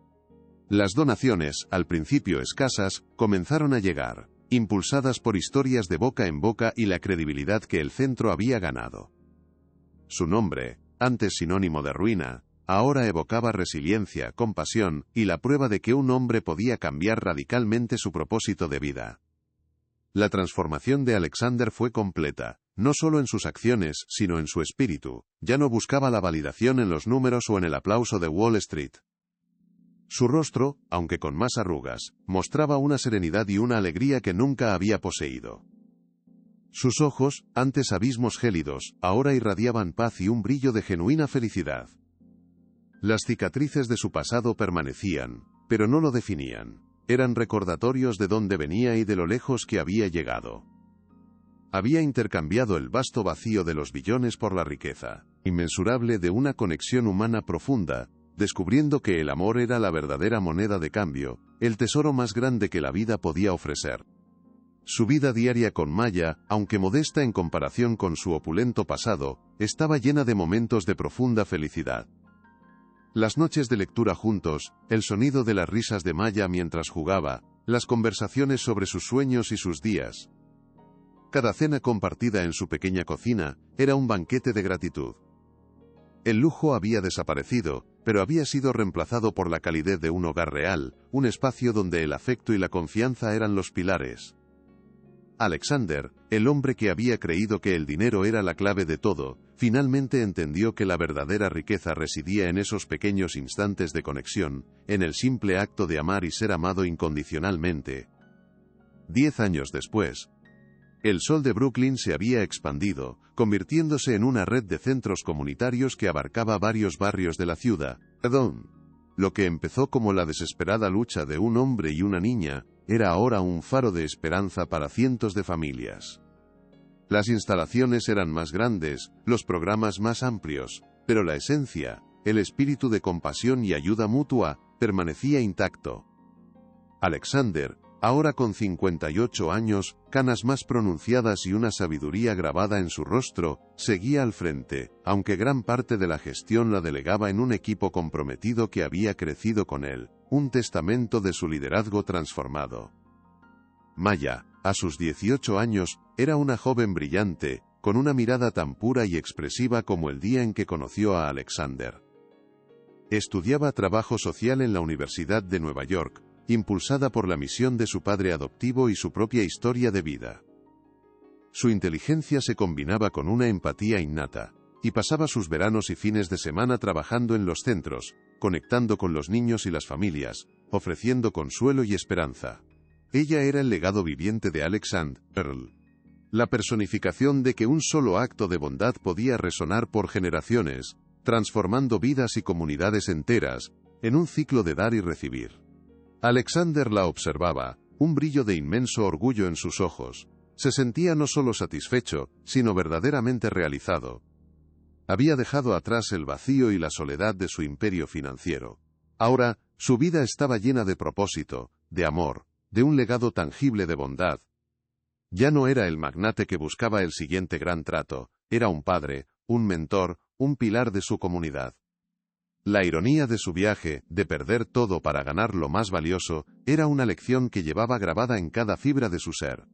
Las donaciones, al principio escasas, comenzaron a llegar, impulsadas por historias de boca en boca y la credibilidad que el centro había ganado. Su nombre, antes sinónimo de ruina, ahora evocaba resiliencia, compasión, y la prueba de que un hombre podía cambiar radicalmente su propósito de vida. La transformación de Alexander fue completa, no solo en sus acciones, sino en su espíritu. Ya no buscaba la validación en los números o en el aplauso de Wall Street. Su rostro, aunque con más arrugas, mostraba una serenidad y una alegría que nunca había poseído. Sus ojos, antes abismos gélidos, ahora irradiaban paz y un brillo de genuina felicidad. Las cicatrices de su pasado permanecían, pero no lo definían. Eran recordatorios de dónde venía y de lo lejos que había llegado. Había intercambiado el vasto vacío de los billones por la riqueza inmensurable de una conexión humana profunda, descubriendo que el amor era la verdadera moneda de cambio, el tesoro más grande que la vida podía ofrecer. Su vida diaria con Maya, aunque modesta en comparación con su opulento pasado, estaba llena de momentos de profunda felicidad. Las noches de lectura juntos, el sonido de las risas de Maya mientras jugaba, las conversaciones sobre sus sueños y sus días. Cada cena compartida en su pequeña cocina era un banquete de gratitud. El lujo había desaparecido, pero había sido reemplazado por la calidez de un hogar real, un espacio donde el afecto y la confianza eran los pilares. Alexander, el hombre que había creído que el dinero era la clave de todo, finalmente entendió que la verdadera riqueza residía en esos pequeños instantes de conexión, en el simple acto de amar y ser amado incondicionalmente. 10 años después, el Sol de Brooklyn se había expandido, convirtiéndose en una red de centros comunitarios que abarcaba varios barrios de la ciudad. Lo que empezó como la desesperada lucha de un hombre y una niña, era ahora un faro de esperanza para cientos de familias. Las instalaciones eran más grandes, los programas más amplios, pero la esencia, el espíritu de compasión y ayuda mutua, permanecía intacto. Alexander, ahora con 58 años, canas más pronunciadas y una sabiduría grabada en su rostro, seguía al frente, aunque gran parte de la gestión la delegaba en un equipo comprometido que había crecido con él, un testamento de su liderazgo transformado. Maya, a sus 18 años, era una joven brillante, con una mirada tan pura y expresiva como el día en que conoció a Alexander. Estudiaba trabajo social en la Universidad de Nueva York, impulsada por la misión de su padre adoptivo y su propia historia de vida. Su inteligencia se combinaba con una empatía innata, y pasaba sus veranos y fines de semana trabajando en los centros, conectando con los niños y las familias, ofreciendo consuelo y esperanza. Ella era el legado viviente de Alexander, la personificación de que un solo acto de bondad podía resonar por generaciones, transformando vidas y comunidades enteras, en un ciclo de dar y recibir. Alexander la observaba, un brillo de inmenso orgullo en sus ojos. Se sentía no solo satisfecho, sino verdaderamente realizado. Había dejado atrás el vacío y la soledad de su imperio financiero. Ahora, su vida estaba llena de propósito, de amor, de un legado tangible de bondad. Ya no era el magnate que buscaba el siguiente gran trato, era un padre, un mentor, un pilar de su comunidad. La ironía de su viaje, de perder todo para ganar lo más valioso, era una lección que llevaba grabada en cada fibra de su ser.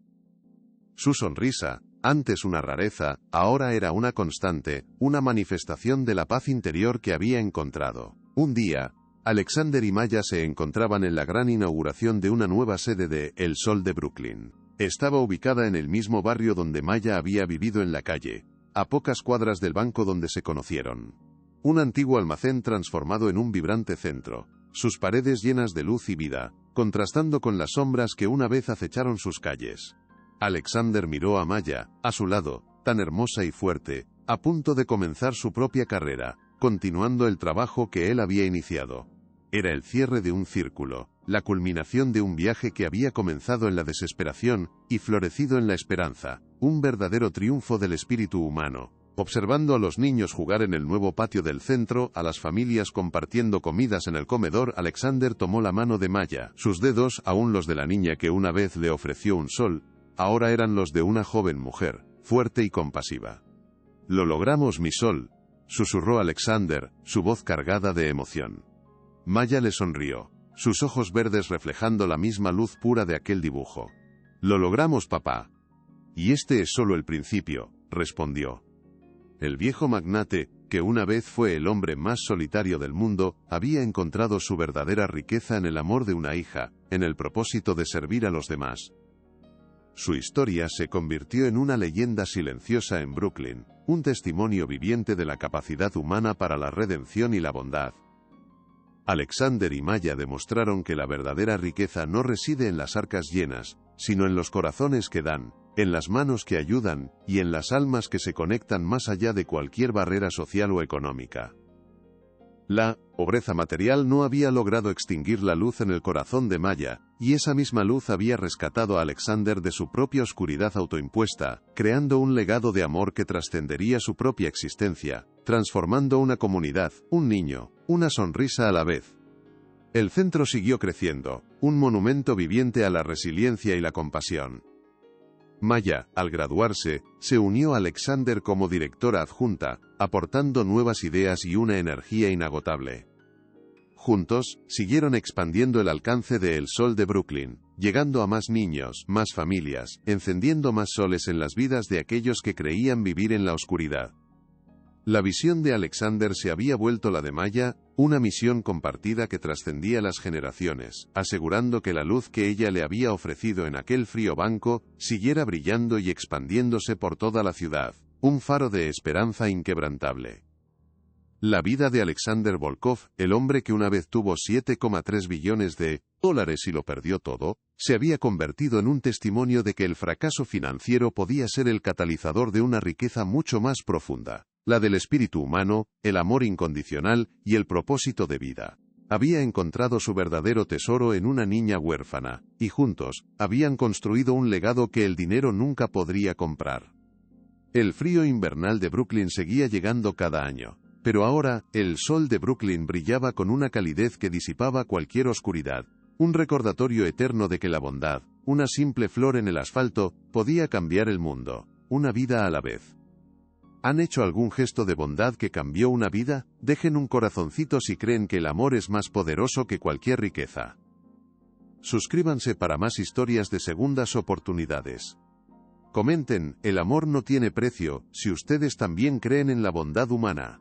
Su sonrisa, antes una rareza, ahora era una constante, una manifestación de la paz interior que había encontrado. Un día, Alexander y Maya se encontraban en la gran inauguración de una nueva sede de El Sol de Brooklyn. Estaba ubicada en el mismo barrio donde Maya había vivido en la calle, a pocas cuadras del banco donde se conocieron. Un antiguo almacén transformado en un vibrante centro, sus paredes llenas de luz y vida, contrastando con las sombras que una vez acecharon sus calles. Alexander miró a Maya, a su lado, tan hermosa y fuerte, a punto de comenzar su propia carrera, continuando el trabajo que él había iniciado. Era el cierre de un círculo, la culminación de un viaje que había comenzado en la desesperación y florecido en la esperanza, un verdadero triunfo del espíritu humano. Observando a los niños jugar en el nuevo patio del centro, a las familias compartiendo comidas en el comedor, Alexander tomó la mano de Maya. Sus dedos, aún los de la niña que una vez le ofreció un sol, ahora eran los de una joven mujer, fuerte y compasiva. «Lo logramos, mi sol», susurró Alexander, su voz cargada de emoción. Maya le sonrió, sus ojos verdes reflejando la misma luz pura de aquel dibujo. «Lo logramos, papá». «Y este es solo el principio», respondió. El viejo magnate, que una vez fue el hombre más solitario del mundo, había encontrado su verdadera riqueza en el amor de una hija, en el propósito de servir a los demás. Su historia se convirtió en una leyenda silenciosa en Brooklyn, un testimonio viviente de la capacidad humana para la redención y la bondad. Alexander y Maya demostraron que la verdadera riqueza no reside en las arcas llenas, sino en los corazones que dan, en las manos que ayudan, y en las almas que se conectan más allá de cualquier barrera social o económica. La pobreza material no había logrado extinguir la luz en el corazón de Maya, y esa misma luz había rescatado a Alexander de su propia oscuridad autoimpuesta, creando un legado de amor que trascendería su propia existencia, transformando una comunidad, un niño, una sonrisa a la vez. El centro siguió creciendo, un monumento viviente a la resiliencia y la compasión. Maya, al graduarse, se unió a Alexander como directora adjunta, aportando nuevas ideas y una energía inagotable. Juntos, siguieron expandiendo el alcance de El Sol de Brooklyn, llegando a más niños, más familias, encendiendo más soles en las vidas de aquellos que creían vivir en la oscuridad. La visión de Alexander se había vuelto la de Maya, una misión compartida que trascendía las generaciones, asegurando que la luz que ella le había ofrecido en aquel frío banco, siguiera brillando y expandiéndose por toda la ciudad, un faro de esperanza inquebrantable. La vida de Alexander Volkov, el hombre que una vez tuvo 7,3 billones de dólares y lo perdió todo, se había convertido en un testimonio de que el fracaso financiero podía ser el catalizador de una riqueza mucho más profunda, la del espíritu humano, el amor incondicional y el propósito de vida. Había encontrado su verdadero tesoro en una niña huérfana, y juntos, habían construido un legado que el dinero nunca podría comprar. El frío invernal de Brooklyn seguía llegando cada año, pero ahora, el sol de Brooklyn brillaba con una calidez que disipaba cualquier oscuridad, un recordatorio eterno de que la bondad, una simple flor en el asfalto, podía cambiar el mundo, una vida a la vez. ¿Han hecho algún gesto de bondad que cambió una vida? Dejen un corazoncito si creen que el amor es más poderoso que cualquier riqueza. Suscríbanse para más historias de segundas oportunidades. Comenten, el amor no tiene precio, si ustedes también creen en la bondad humana.